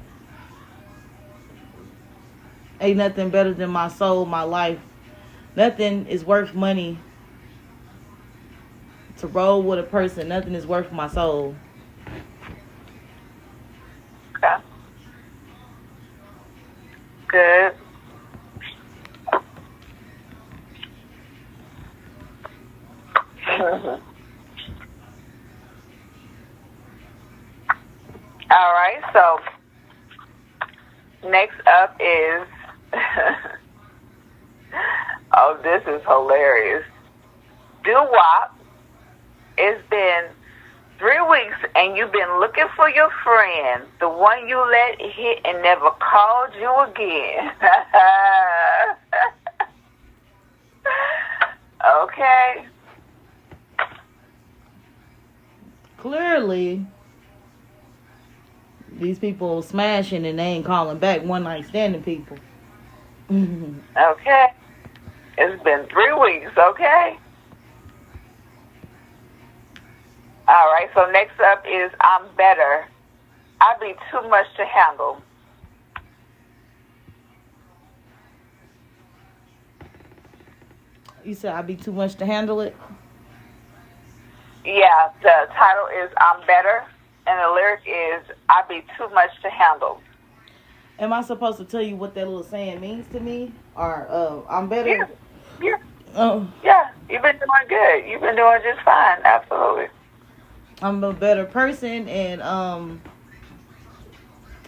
ain't nothing better than my soul, my life. Nothing is worth money to roll with a person. Nothing is worth my soul. Okay. Good. All right, so next up is, oh, this is hilarious. Doo-wop. It's been 3 weeks and you've been looking for your friend, the one you let hit and never called you again. Okay. Clearly, these people smashing and they ain't calling back, one night standing people. Okay. It's been 3 weeks, okay? All right, so next up is I'm better. I be too much to handle. You said I'd be too much to handle it? Yeah, the title is I'm Better, and the lyric is I be too much to handle. Am I supposed to tell you what that little saying means to me? Or I'm better? Yeah, yeah. Oh, Yeah, you've been doing good. You've been doing just fine. Absolutely. I'm a better person, and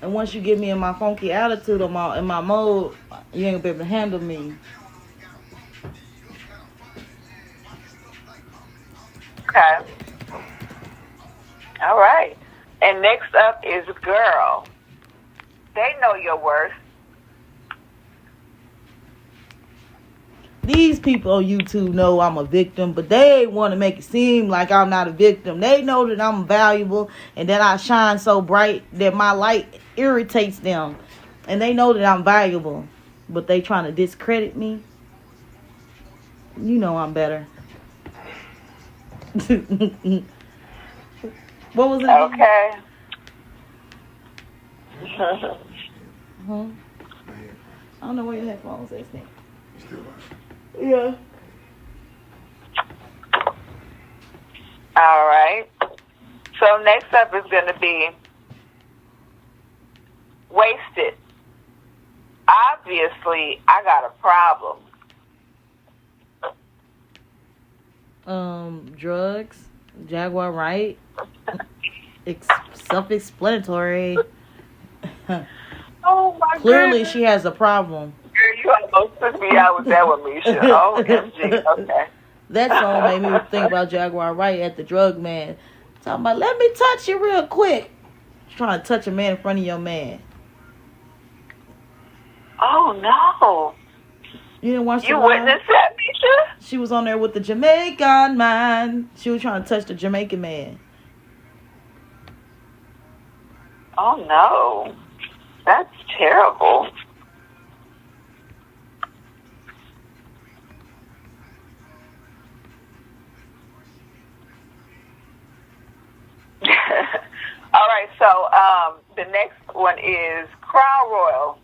once you get me in my funky attitude or in my mode, you ain't gonna be able to handle me. Okay. All right. And next up is Girl. They know your worth. These people on YouTube know I'm a victim, but they want to make it seem like I'm not a victim. They know that I'm valuable and that I shine so bright that my light irritates them. And they know that I'm valuable, but they trying to discredit me. You know I'm better. What was it? Okay. Huh? I don't know where your headphones is. Yeah. All right. So next up is going to be Wasted. Obviously, I got a problem. Drugs, Jaguar Wright. Self-explanatory. Oh my Clearly, goodness. she has a problem. Girl, you almost took me out with that one, Mesha. OMG. Okay. That song made me think about Jaguar Wright at the drug man. Talking about, let me touch you real quick. Trying to touch a man in front of your man. Oh, no. You didn't watch You the witnessed that, Mesha? She was on there with the Jamaican man. She was trying to touch the Jamaican man. Oh, no. That's terrible. All right, so the next one is Crown Royal.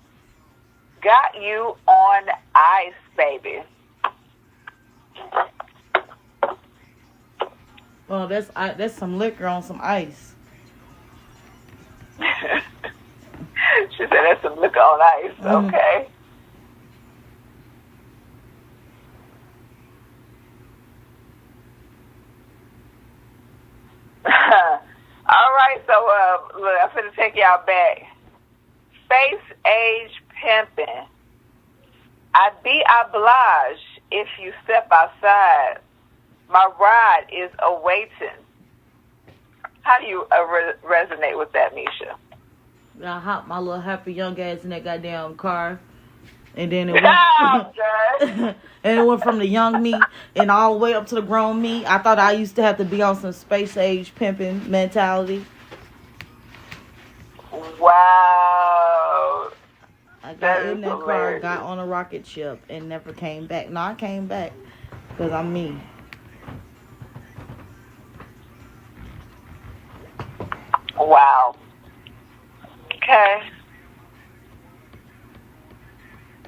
Got you on ice, baby. Well, that's some liquor on some ice. She said that's some liquor on ice. Mm-hmm. Okay. All right, so look, I'm going to take y'all back. Space age pimping. I'd be obliged if you step outside. My ride is awaiting. How do you resonate with that, Mesha? I hopped my little happy young ass in that goddamn car. And then it went, and it went from the young me and all the way up to the grown me. I thought I used to have to be on some space age pimping mentality. Wow. I got in that car, got on a rocket ship, and never came back. No, I came back because I'm me. Wow. Okay.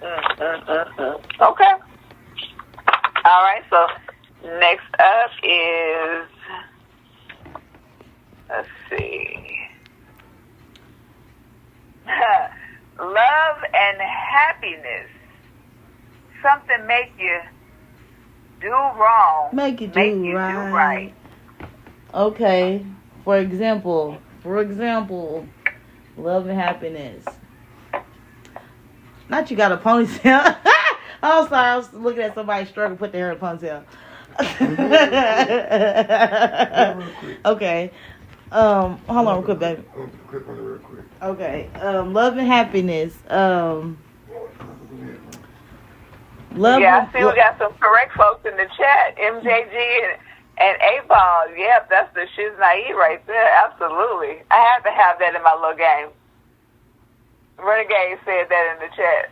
Okay. All right, so next up is, let's see. Love and happiness. Something make you do wrong. Make you do right. Okay. For example, love and happiness. Not you got a ponytail. Oh, sorry. I was looking at somebody struggle to put their hair in a ponytail. Okay. Hold on real quick, baby. Click on it real quick. Okay. Love and happiness. Love. Yeah, I see we got some correct folks in the chat. MJG and A-Ball. Yeah, that's the shiz naive right there. Absolutely. I have to have that in my little game. Renegade said that in the chat.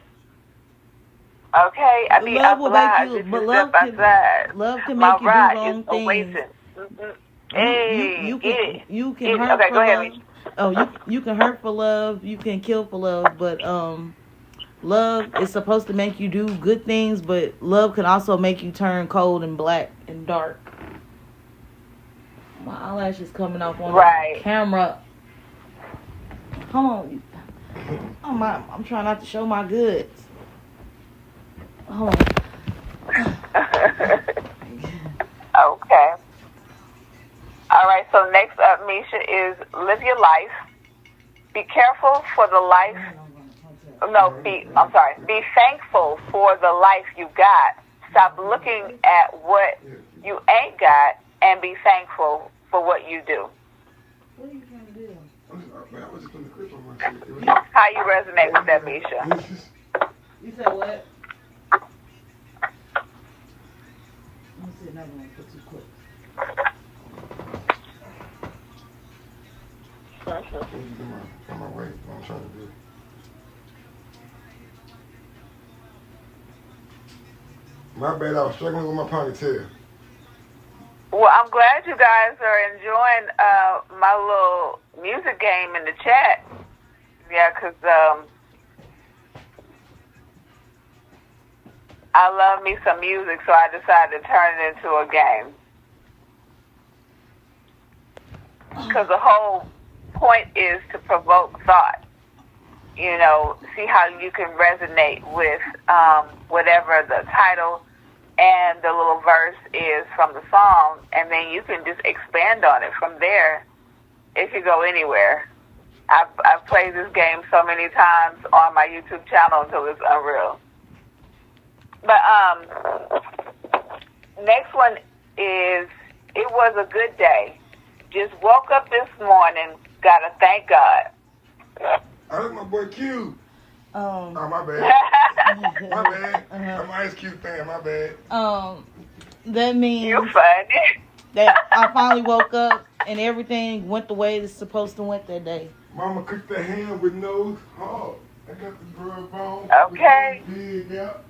Okay, I mean, love will make you, if but you love step can, outside. love can My make you do ride wrong is things. awaiting. Hey, you can get hurt it. Okay, for go ahead, love. Mesha. Oh, you can hurt for love. You can kill for love. But Love is supposed to make you do good things, but love can also make you turn cold and black and dark. My eyelash is coming off on the camera. Hold on. Oh my! I'm trying not to show my goods. Hold on. Okay. All right. So next up, Mesha, is live your life. Be careful for the life. Be thankful for the life you got. Stop looking at what you ain't got and be thankful for what you do. What are you trying to do? How you resonate with that, Mesha? You said what? Let me see another one for too quick. On my way, what I'm trying to do. My bad, I was struggling with my ponytail. Well, I'm glad you guys are enjoying my little music game in the chat. Yeah, because I love me some music, so I decided to turn it into a game. Because the whole point is to provoke thought. You know, see how you can resonate with whatever the title and the little verse is from the song, and then you can just expand on it from there. It could go anywhere. I've played this game so many times on my YouTube channel until it's unreal. But next one is, it was a good day. Just woke up this morning, gotta thank God. I like my boy Q. Oh, my bad. My bad. I'm an Ice Cube fan, my bad. That means you funny. That I finally woke up and everything went the way it's supposed to went that day. Mama cooked the ham with no hog. I got the grub bone. Okay. Big out.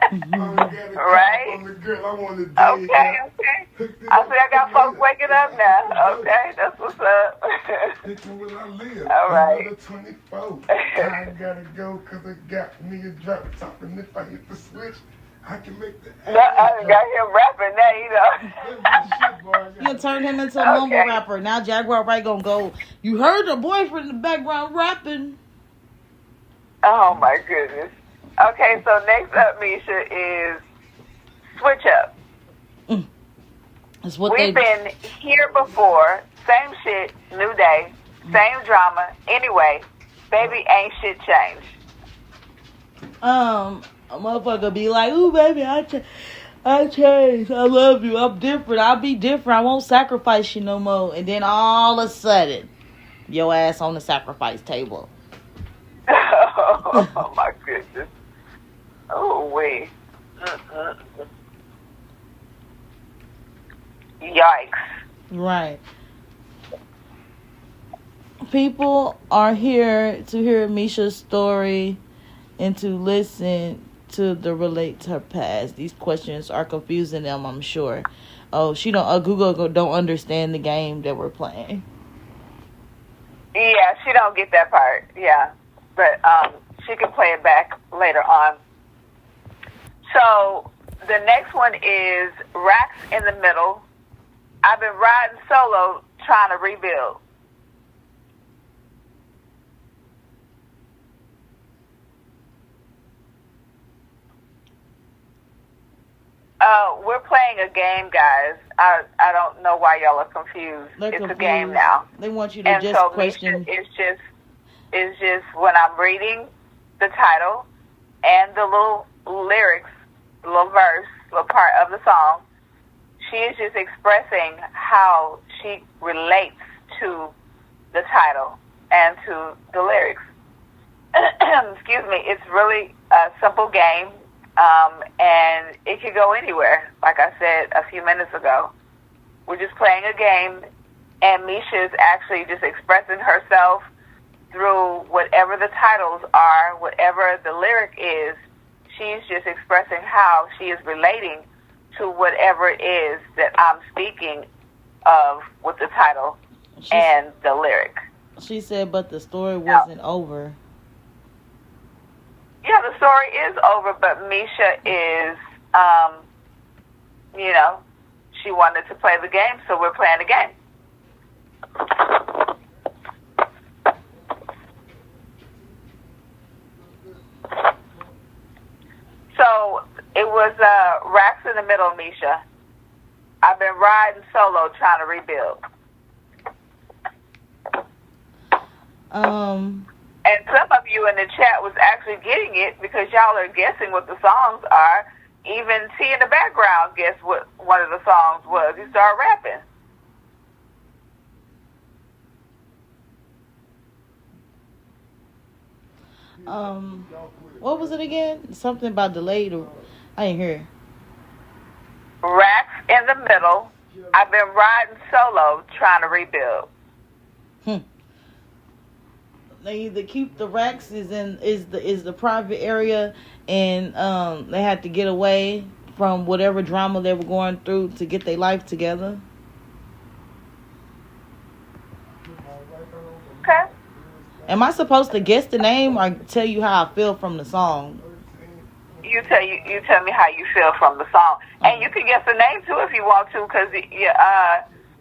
Right? On the grill. I want to okay. I see I got folks waking up now. Okay, that's what's up. Where I live. All right. Another 24. I gotta go because I got me a drop top, and if I hit the switch, I can make the. I got him rapping now, you know. You turned him into a mumble rapper. Now Jaguar Wright gonna go, you heard the boyfriend in the background rapping. Oh my goodness. Okay, so next up, Mesha, is switch up. That's what We've been here before. Same shit, new day. Same drama. Anyway, baby, ain't shit changed. A motherfucker be like, ooh, baby, I changed. I love you. I'm different. I'll be different. I won't sacrifice you no more. And then all of a sudden, your ass on the sacrifice table. Oh, my goodness. Oh, wait. Yikes. Right. People are here to hear Mesha's story and to listen to the relate to her past. These questions are confusing them, I'm sure. Oh, Google don't understand the game that we're playing. Yeah, she don't get that part. Yeah. But she can play it back later on. So the next one is Racks in the Middle. I've been riding solo trying to rebuild. We're playing a game, guys. I don't know why y'all are confused. They're it's confused. A game now. They want you to just question. It's just when I'm reading the title and the little lyrics, little verse, little part of the song, she is just expressing how she relates to the title and to the lyrics. Excuse me. It's really a simple game. And it could go anywhere, like I said a few minutes ago. We're just playing a game, and Mesha is actually just expressing herself through whatever the titles are, whatever the lyric is. She's just expressing how she is relating to whatever it is that I'm speaking of with the title and the lyric. She said, but the story wasn't over. Yeah, the story is over, but Mesha is, you know, she wanted to play the game, so we're playing the game. So it was racks in the middle, Mesha. I've been riding solo trying to rebuild. And some of you in the chat was actually getting it because y'all are guessing what the songs are. Even T in the background guessed what one of the songs was. He started rapping. What was it again? Something about delayed, or I didn't hear. Racks in the middle. I've been riding solo trying to rebuild. They either keep the racks is the private area, and they had to get away from whatever drama they were going through to get their life together. Okay. Am I supposed to guess the name or tell you how I feel from the song? You tell me how you feel from the song, and you can guess the name too if you want to, because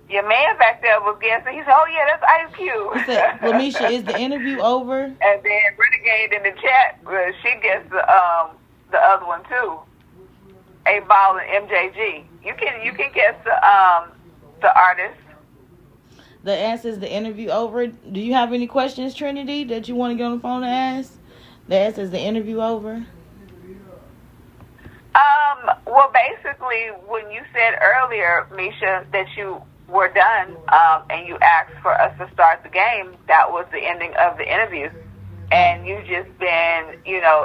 your man back there was guessing. He said, "Oh yeah, that's Ice Cube." He said, "Lamisha, is the interview over?" And then Renegade in the chat, she guessed the other one too. A-Ball and MJG. You can guess the artist. The answer is the interview over. Do you have any questions, Trinity, that you want to get on the phone and ask? The answer is the interview over. Well, basically, when you said earlier, Mesha, that you were done, and you asked for us to start the game, that was the ending of the interview. And you've just been,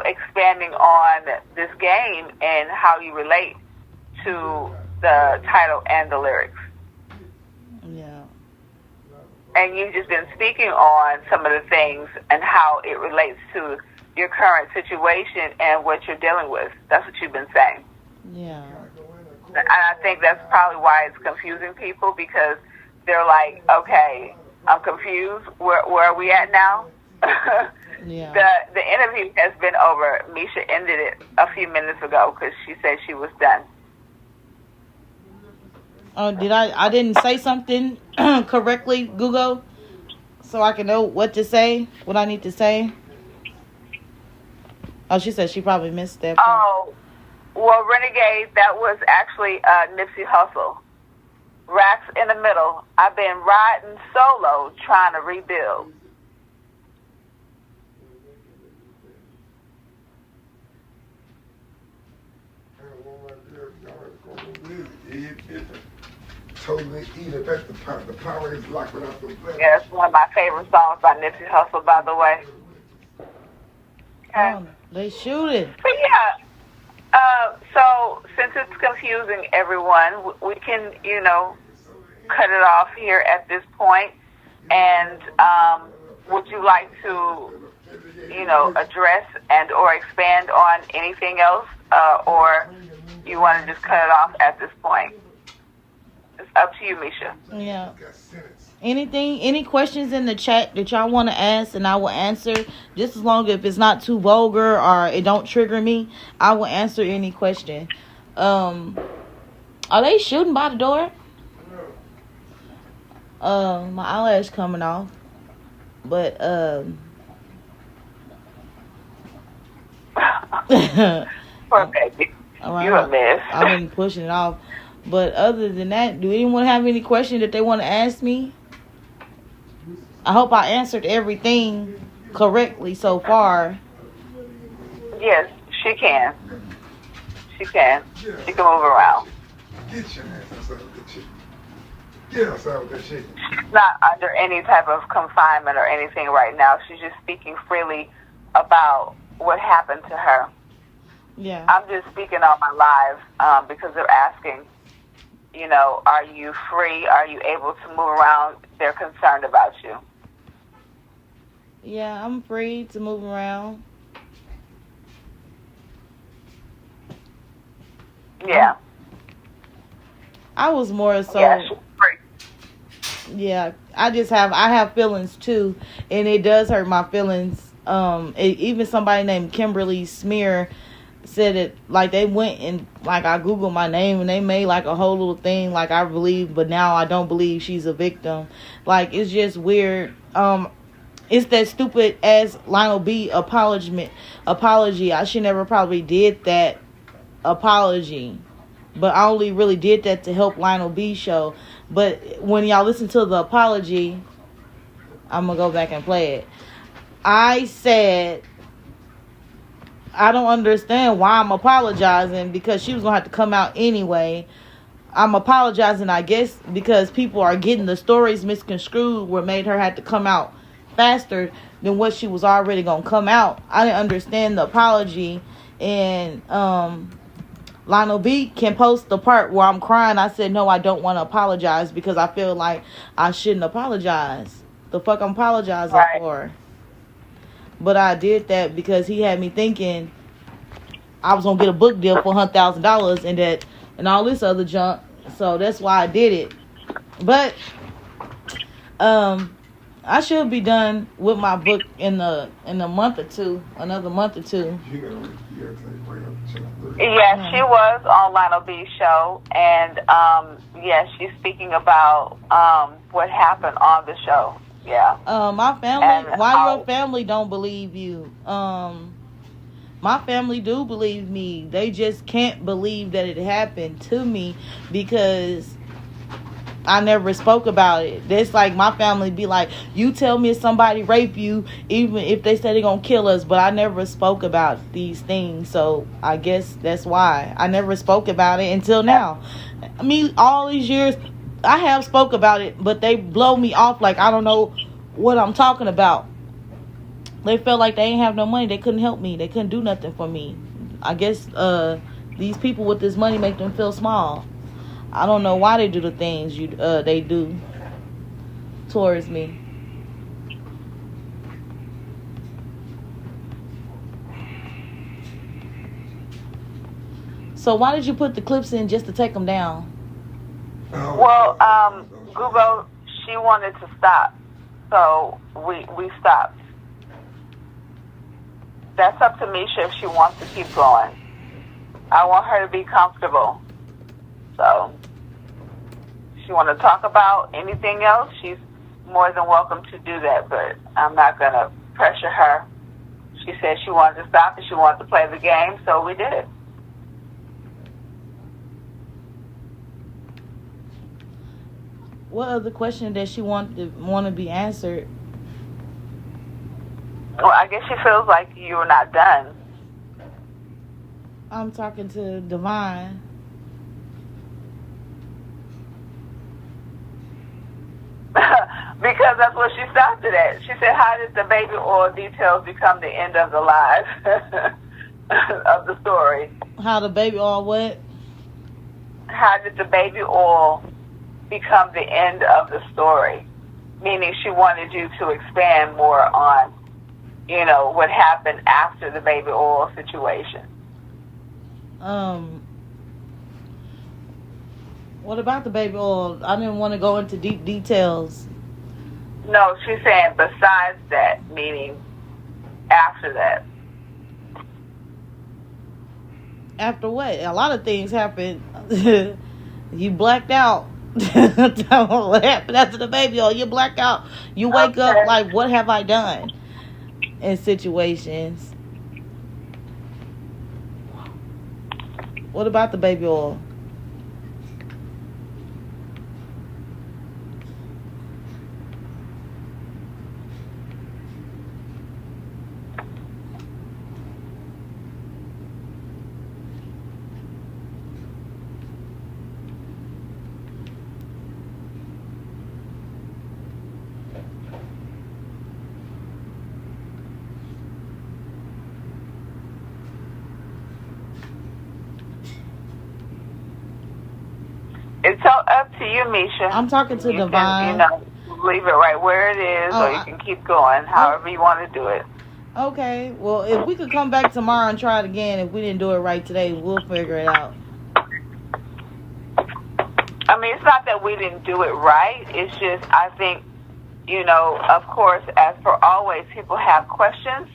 expanding on this game and how you relate to the title and the lyrics. Yeah. And you've just been speaking on some of the things and how it relates to your current situation and what you're dealing with. That's what you've been saying. Yeah. And I think that's probably why it's confusing people, because they're like, okay, I'm confused. Where are we at now? Yeah. The interview has been over. Mesha ended it a few minutes ago because she said she was done. Oh, I didn't say something correctly, Google, so I can know what to say, what I need to say? Oh, she said she probably missed that part. Oh, well, Renegade, that was actually Nipsey Hussle. Racks in the middle. I've been riding solo trying to rebuild. Totally eat it. That's the power is locked without the flesh. Yeah, it's one of my favorite songs by Nipsey Hussle, by the way. Okay. Oh, they shoot it. But yeah, so since it's confusing everyone, we can, cut it off here at this point. And would you like to, address and or expand on anything else, or you want to just cut it off at this point? It's up to you, Mesha. Yeah. Any questions in the chat that y'all want to ask, and I will answer, just as long as if it's not too vulgar or it don't trigger me, I will answer any question. Are they shooting by the door? My eyelash coming off, but Poor baby. Right, You a mess. I've been pushing it off. But other than that, do anyone have any questions that they want to ask me? I hope I answered everything correctly so far. Yes, she can. She can. She can move around. Get your ass outside with that shit. Get outside with that shit. She's not under any type of confinement or anything right now. She's just speaking freely about what happened to her. Yeah. I'm just speaking on my live because they're asking, are you free? Are you able to move around? They're concerned about you. Yeah, I'm free to move around. Yeah. I was more so. Yeah, she's free. Yeah, I have feelings too, and it does hurt my feelings Even somebody named Kimberly Smear said it, like, they went and, like, I googled my name and they made like a whole little thing, like, I believe but now I don't believe she's a victim. Like, it's just weird. It's that stupid ass Lionel B apology. I should never probably did that apology, but I only really did that to help Lionel B show. But when y'all listen to the apology, I'm gonna go back and play it. I said I don't understand why I'm apologizing, because she was gonna have to come out anyway. I'm apologizing, I guess, because people are getting the stories misconstrued, where made her have to come out faster than what she was already gonna come out. I didn't understand the apology. And Lionel B can post the part where I'm crying. I said, no, I don't want to apologize because I feel like I shouldn't apologize. The fuck I'm apologizing for? But I did that because he had me thinking I was gonna get a book deal for $100,000 and all this other junk. So that's why I did it. But I should be done with my book in a month or two, another month or two. Yeah, she was on Lionel B's show, and she's speaking about what happened on the show. Yeah. My family. Why your family don't believe you? My family do believe me. They just can't believe that it happened to me because I never spoke about it. That's like my family be like, you tell me if somebody rape you, even if they say they're gonna kill us, but I never spoke about these things. So I guess that's why I never spoke about it until now. I mean, all these years I have spoke about it, but they blow me off like I don't know what I'm talking about. They felt like they ain't have no money. They couldn't help me. They couldn't do nothing for me. I guess these people with this money make them feel small. I don't know why they do the things they do towards me. So why did you put the clips in just to take them down? Well, Google, she wanted to stop, so we stopped. That's up to Mesha if she wants to keep going. I want her to be comfortable. So, if she want to talk about anything else, she's more than welcome to do that, but I'm not going to pressure her. She said she wanted to stop and she wanted to play the game, so we did. What other question does she want to be answered? Well, I guess she feels like you're not done. I'm talking to Divine. Because that's what she stopped it at. She said, how did the baby oil details become the end of the life of the story? How the baby oil what? How did the baby oil become the end of the story? Meaning she wanted you to expand more on, what happened after the baby oil situation. What about the baby oil? I didn't want to go into deep details. No, she's saying besides that, meaning after that. After what? A lot of things happened. You blacked out. What happened after the baby oil? You black out. You wake up like, what have I done? In situations. What about the baby oil? It's up to you, Mesha. I'm talking to Divine. Can, leave it right where it is, or you can keep going, however you want to do it. Okay. Well, if we could come back tomorrow and try it again, if we didn't do it right today, we'll figure it out. I mean, it's not that we didn't do it right. It's just, I think, of course, as per always, people have questions.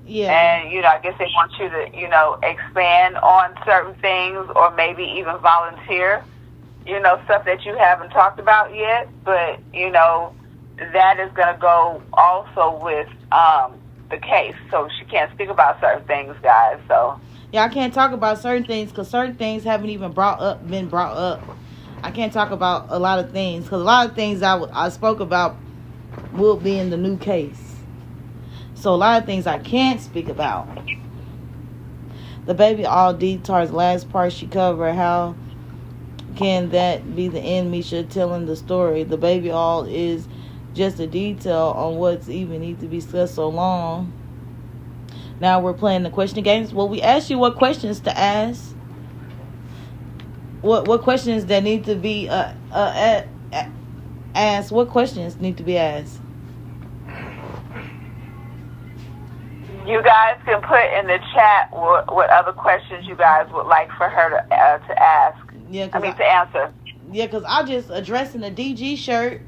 Yeah. And, I guess they want you to, expand on certain things or maybe even volunteer, stuff that you haven't talked about yet. But, that is going to go also with the case. So she can't speak about certain things, guys. So yeah, I can't talk about certain things because certain things haven't even been brought up. I can't talk about a lot of things because a lot of things I spoke about will be in the new case. So a lot of things I can't speak about. The baby all details, last part she covered. How can that be the end? Mesha telling the story. The baby all is just a detail on what's even need to be discussed so long. Now we're playing the question games. Well, we asked you what questions to ask. What questions that need to be asked? What questions need to be asked? You guys can put in the chat what other questions you guys would like for her to ask. Yeah, to answer. Yeah, because I just addressing the DG shirt.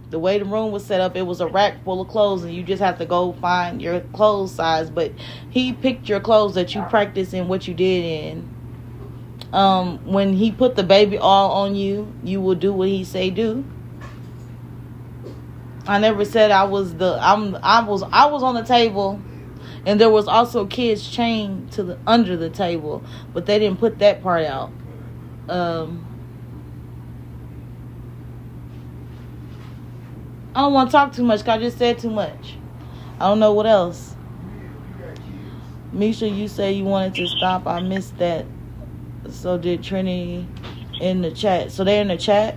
The way the room was set up, it was a rack full of clothes, and you just have to go find your clothes size. But he picked your clothes that you practice in what you did in. When he put the baby all on you, you will do what he say do. I never said I was on the table, and there was also kids chained to under the table, but they didn't put that part out. I don't want to talk too much because I just said too much. I don't know what else. Mesha, you say you wanted to stop. I missed that. So did Trinity in the chat. So they're in the chat?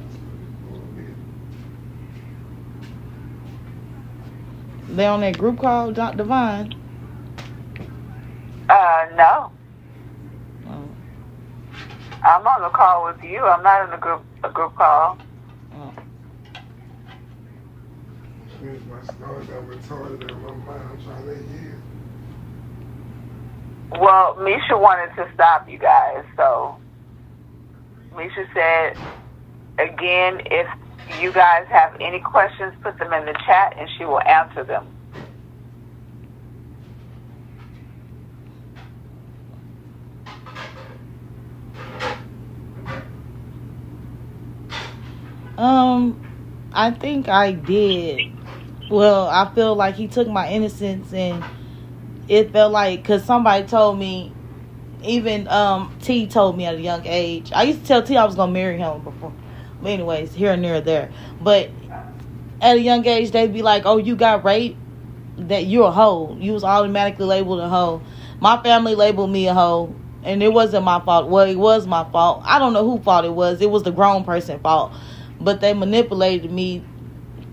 They on that group call, Dr. Divine? No. Oh. I'm on the call with you. I'm not in a group call. Oh. My stars are retarded in my mind. I'm trying to hear. Well, Mesha wanted to stop you guys, so Mesha said, again, if you guys have any questions, put them in the chat and she will answer them. I think I did. Well, I feel like he took my innocence, and it felt like, because somebody told me, even T told me at a young age. I used to tell T I was going to marry him before. But anyways, here and there, there. But at a young age, they'd be like, oh, you got raped? That you're a hoe. You was automatically labeled a hoe. My family labeled me a hoe, and it wasn't my fault. Well, it was my fault. I don't know whose fault it was. It was the grown person's fault. But they manipulated me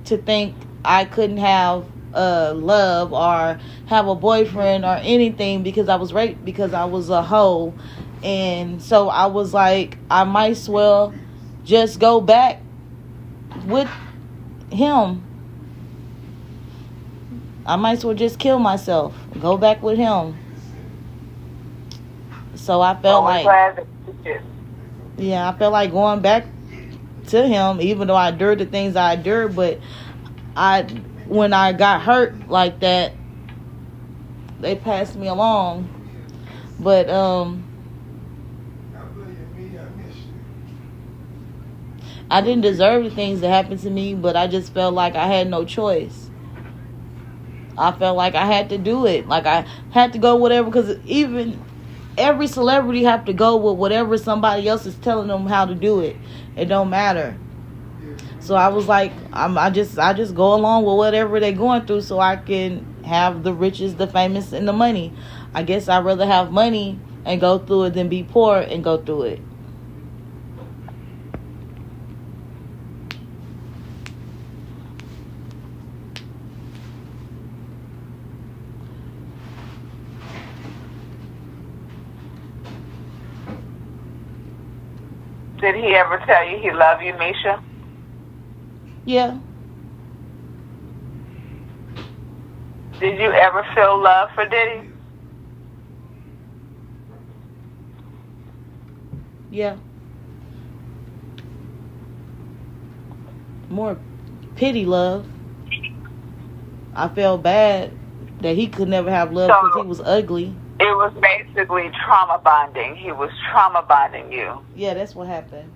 to think I couldn't have love or have a boyfriend or anything because I was raped, because I was a hoe. And so I was like, I might as well just go back with him. I might as well just kill myself. Go back with him. So I felt like, yeah, I felt like going back to him, even though I endured the things I endured. But when I got hurt like that, they passed me along. But I didn't deserve the things that happened to me, but I just felt like I had no choice. I felt like I had to do it. Like I had to go whatever, because even every celebrity have to go with whatever somebody else is telling them how to do it. It don't matter. So I was like, I just go along with whatever they're going through so I can have the riches, the famous, and the money. I guess I'd rather have money and go through it than be poor and go through it. Did he ever tell you he loved you, Mesha? Yeah. Did you ever feel love for Diddy? Yeah. More pity love. I felt bad that he could never have love because he was ugly. It was basically trauma bonding. He was trauma bonding you. Yeah, that's what happened.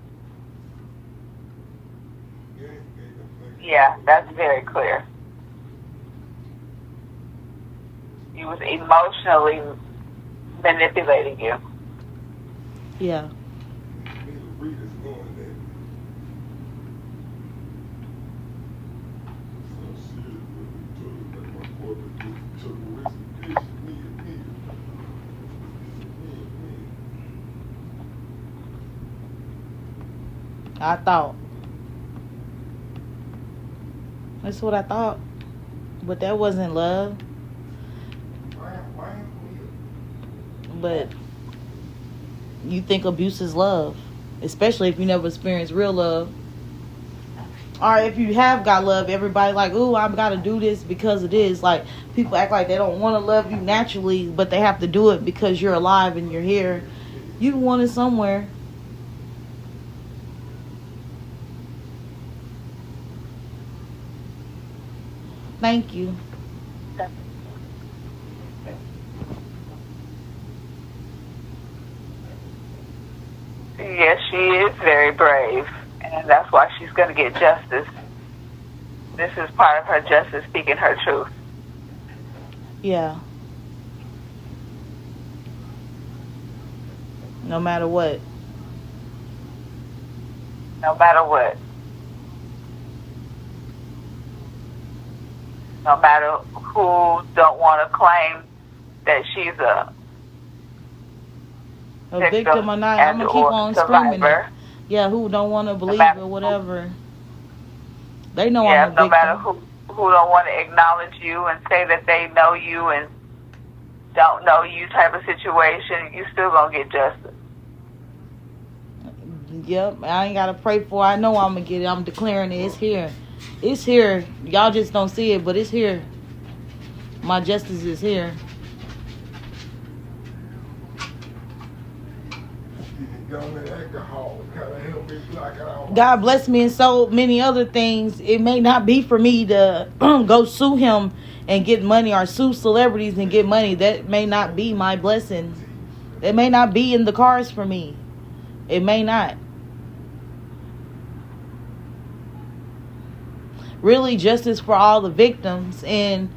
Yeah, that's very clear. He was emotionally manipulating you. Yeah. I thought. That's what I thought. But that wasn't love. But you think abuse is love. Especially if you never experienced real love. Or if you have got love, everybody like, ooh, I've got to do this because it is. Like, people act like they don't want to love you naturally, but they have to do it because you're alive and you're here. You want it somewhere. Thank you. Yes, she is very brave, and that's why she's going to get justice. This is part of her justice, speaking her truth. Yeah. No matter what. No matter what. No matter who don't want to claim that she's a victim or not, I'm going to keep on screaming it. Yeah, who don't want to believe or whatever. They know I'm a victim. No matter who don't want to acknowledge you and say that they know you and don't know you type of situation, you still going to get justice. Yep, I ain't got to pray for it. I know I'm going to get it. I'm declaring it. It's here. It's here. Y'all just don't see it, but it's here. My justice is here. God bless me in so many other things. It may not be for me to go sue him and get money or sue celebrities and get money. That may not be my blessing. That may not be in the cards for me. It may not. Really, justice for all the victims and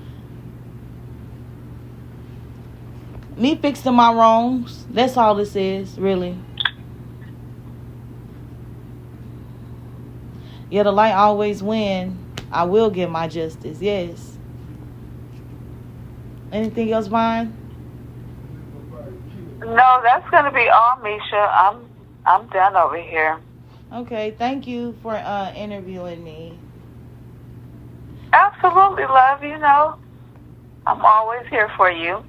me fixing my wrongs. That's all this is, really. Yeah, the light always wins. I will get my justice, yes. Anything else, Vine? No, that's going to be all, Mesha. I'm done over here. Okay, thank you for interviewing me. Absolutely, love. You know, I'm always here for you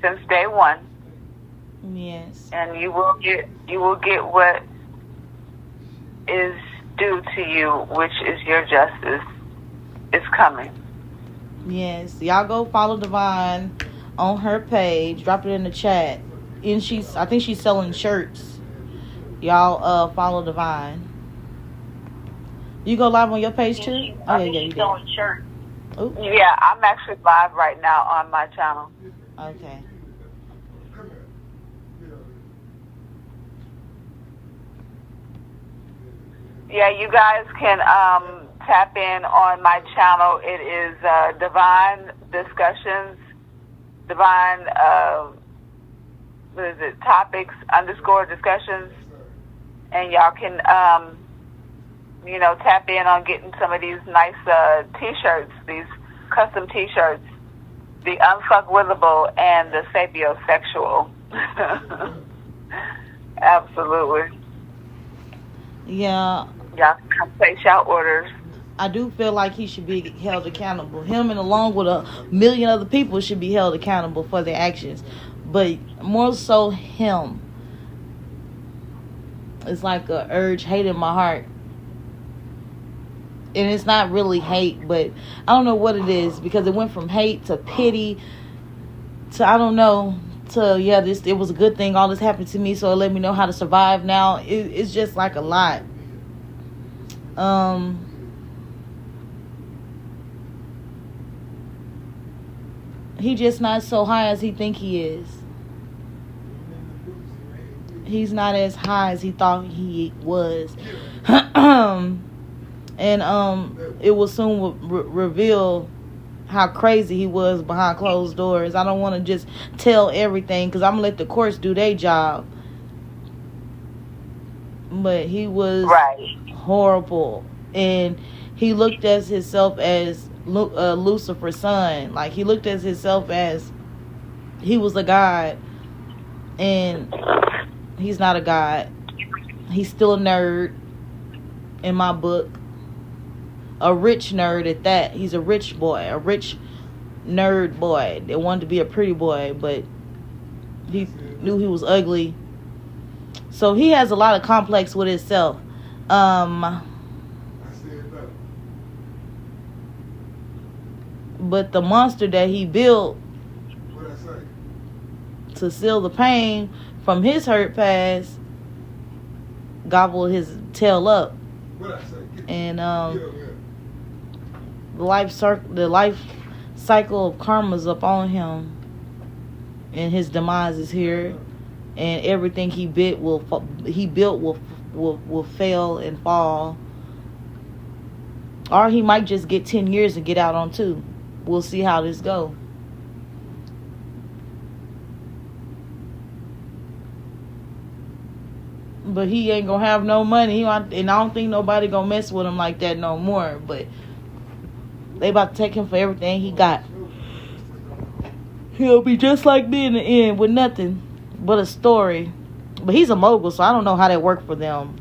since day one. Yes. And you will get what is due to you, which is your justice. It's coming. Yes. Y'all go follow Divine on her page. Drop it in the chat. And I think she's selling shirts. Y'all follow Divine. You go live on your page too? Oh yeah, you did. Ooh. Yeah, I'm actually live right now on my channel. Okay. Yeah, you guys can tap in on my channel. It is Divine Discussions, Divine, topics _ discussions. And y'all can, tap in on getting some of these nice T-shirts, these custom T-shirts, the unfuckwithable and the sapiosexual. Absolutely. Yeah. Y'all can come place y'all orders. I do feel like he should be held accountable. Him and along with a million other people should be held accountable for their actions. But more so him. It's like a urge, hate in my heart. And it's not really hate, but I don't know what it is. Because it went from hate to pity to, I don't know, to, yeah, it was a good thing all this happened to me, so it let me know how to survive now. It's just like a lot. He just not so high as he think he is. He's not as high as he thought he was. And it will soon reveal how crazy he was behind closed doors. I don't want to just tell everything because I'm going to let the courts do their job. But he was horrible. And he looked at himself as Lucifer's son. Like, he looked at himself as he was a god. And he's not a god. He's still a nerd in my book. A rich nerd at that. He's a rich boy. A rich nerd boy. They wanted to be a pretty boy, but he knew he was ugly. So he has a lot of complex with himself. But the monster that he built to seal the pain from his hurt past gobbled his tail up. And the life cycle of karma's up on him, and his demise is here, and everything he built will fail and fall, or he might just get 10 years and get out on 2. We'll see how this go. But he ain't gonna have no money, and I don't think nobody gonna mess with him like that no more. But they about to take him for everything he got. He'll be just like me in the end with nothing but a story. But he's a mogul, so I don't know how that worked for them.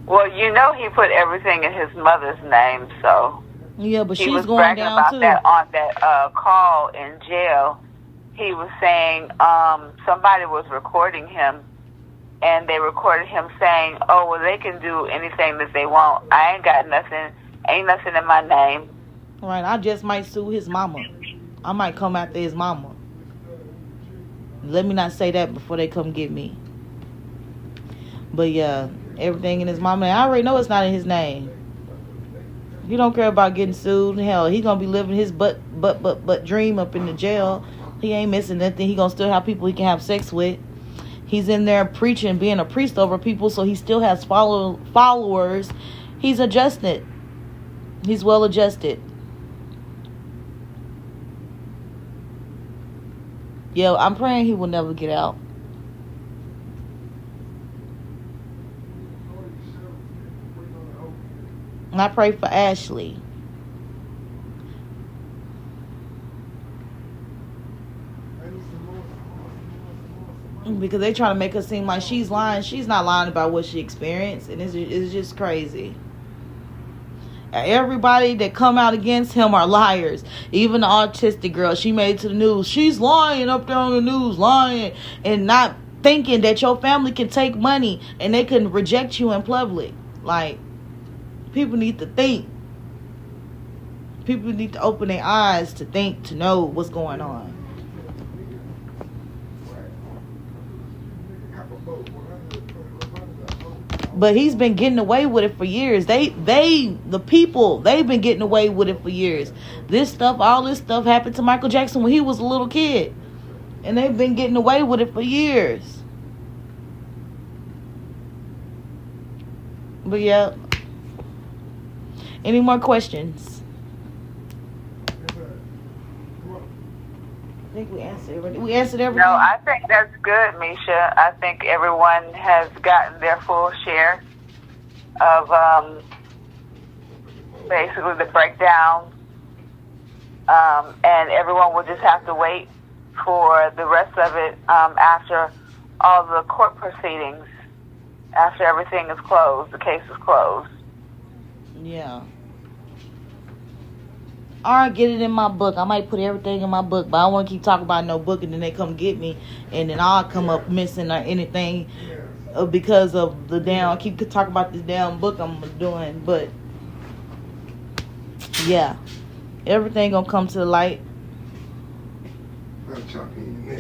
Well, you know he put everything in his mother's name, so... Yeah, but she's going down, too. He was bragging about that on that call in jail. He was saying somebody was recording him, and they recorded him saying, oh, well, they can do anything that they want. I ain't got nothing. Ain't nothing in my name. Right, I just might sue his mama. I might come after his mama. Let me not say that before they come get me. But yeah, everything in his mama. I already know it's not in his name. He don't care about getting sued. Hell, he gonna be living his butt dream up in the jail. He ain't missing nothing. He gonna still have people he can have sex with. He's in there preaching, being a priest over people, so he still has followers. He's adjusted. He's well adjusted. Yeah, I'm praying he will never get out. And I pray for Ashley. Because they try to make her seem like she's lying. She's not lying about what she experienced. And it's just crazy. Everybody that come out against him are liars. Even the autistic girl, she made it to the news. She's lying up there on the news, lying, and not thinking that your family can take money and they can reject you in public. Like, people need to think. People need to open their eyes to think, to know what's going on. But he's been getting away with it for years. The people, they've been getting away with it for years. All this stuff happened to Michael Jackson when he was a little kid. And they've been getting away with it for years. But yeah. Any more questions? I think we answered everything. We answered everything. No, I think that's good, Mesha. I think everyone has gotten their full share of basically the breakdown. And everyone will just have to wait for the rest of it after all the court proceedings, after everything is closed, the case is closed. Yeah. Or get it in my book. I might put everything in my book, but I don't want to keep talking about no book and then they come get me and then I'll come up missing or anything because of the damn, I keep talking about this damn book I'm doing. But yeah, everything gonna come to the light.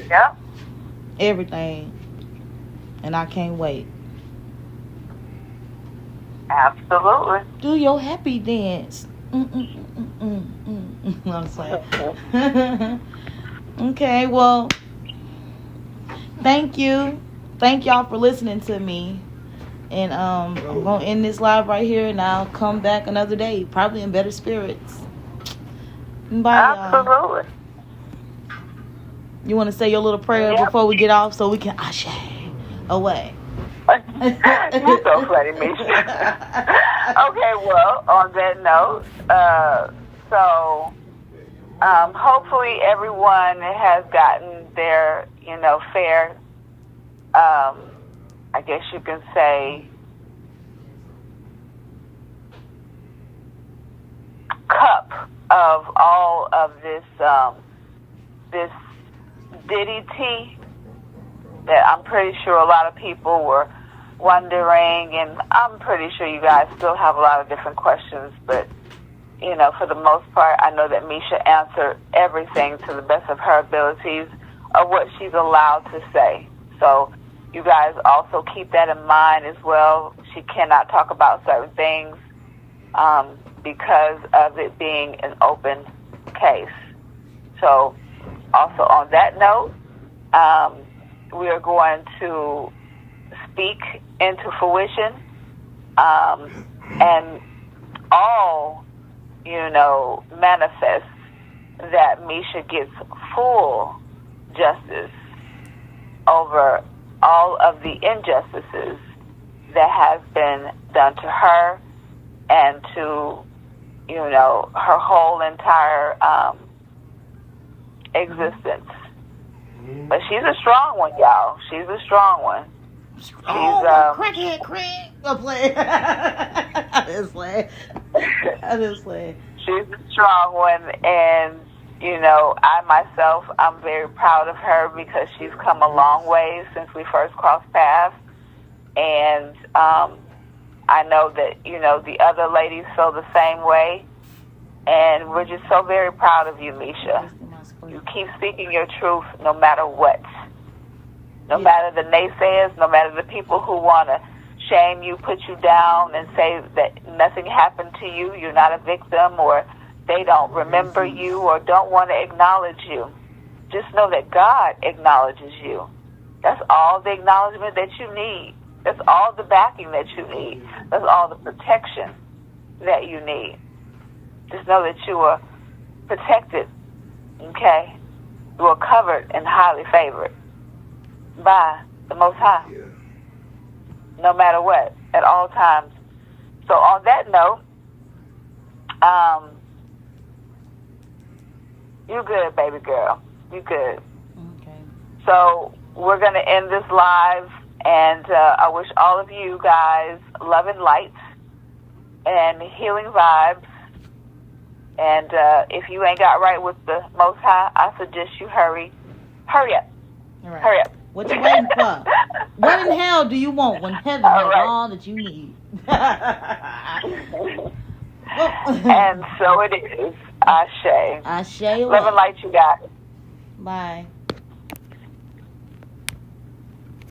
Yep. Everything. And I can't wait. Absolutely. Do your happy dance. Mm-mm-mm-mm-mm. I'm saying. Okay, well, thank you. Thank y'all for listening to me. And I'm going to end this live right here, and I'll come back another day, probably in better spirits. Bye, Absolutely. y'all. You want to say your little prayer before we get off so we can ashe away? You're so funny, Mesha. Okay, well, on that note, hopefully everyone has gotten their, fair, I guess you can say, cup of all of this Diddy tea that I'm pretty sure a lot of people were wondering, and I'm pretty sure you guys still have a lot of different questions, but for the most part, I know that Mesha answered everything to the best of her abilities of what she's allowed to say. So you guys also keep that in mind as well. She cannot talk about certain things because of it being an open case. So also on that note, we are going to speak into fruition and all, manifest that Mesha gets full justice over all of the injustices that has been done to her and to, her whole entire existence. But she's a strong one, y'all. She's a strong one. Crackhead, crack. I'm playing. I just play. She's a strong one, and I myself, I'm very proud of her because she's come a long way since we first crossed paths, and I know that the other ladies feel the same way, and we're just so very proud of you, Mesha. You keep speaking your truth no matter what. No matter the naysayers, no matter the people who want to shame you, put you down, and say that nothing happened to you, you're not a victim, or they don't remember you or don't want to acknowledge you. Just know that God acknowledges you. That's all the acknowledgement that you need. That's all the backing that you need. That's all the protection that you need. Just know that you are protected, okay? You are covered and highly favored by the Most High, no matter what, at all times. So on that note, you good, baby girl. You good. Okay. So we're going to end this live, and I wish all of you guys love and light and healing vibes. And if you ain't got right with the Most High, I suggest you hurry up. All right. Hurry up. What you waiting for? What in hell do you want when heaven has all that you need? And so it is. Ashe. Ashe. Love and light, you guys. Bye.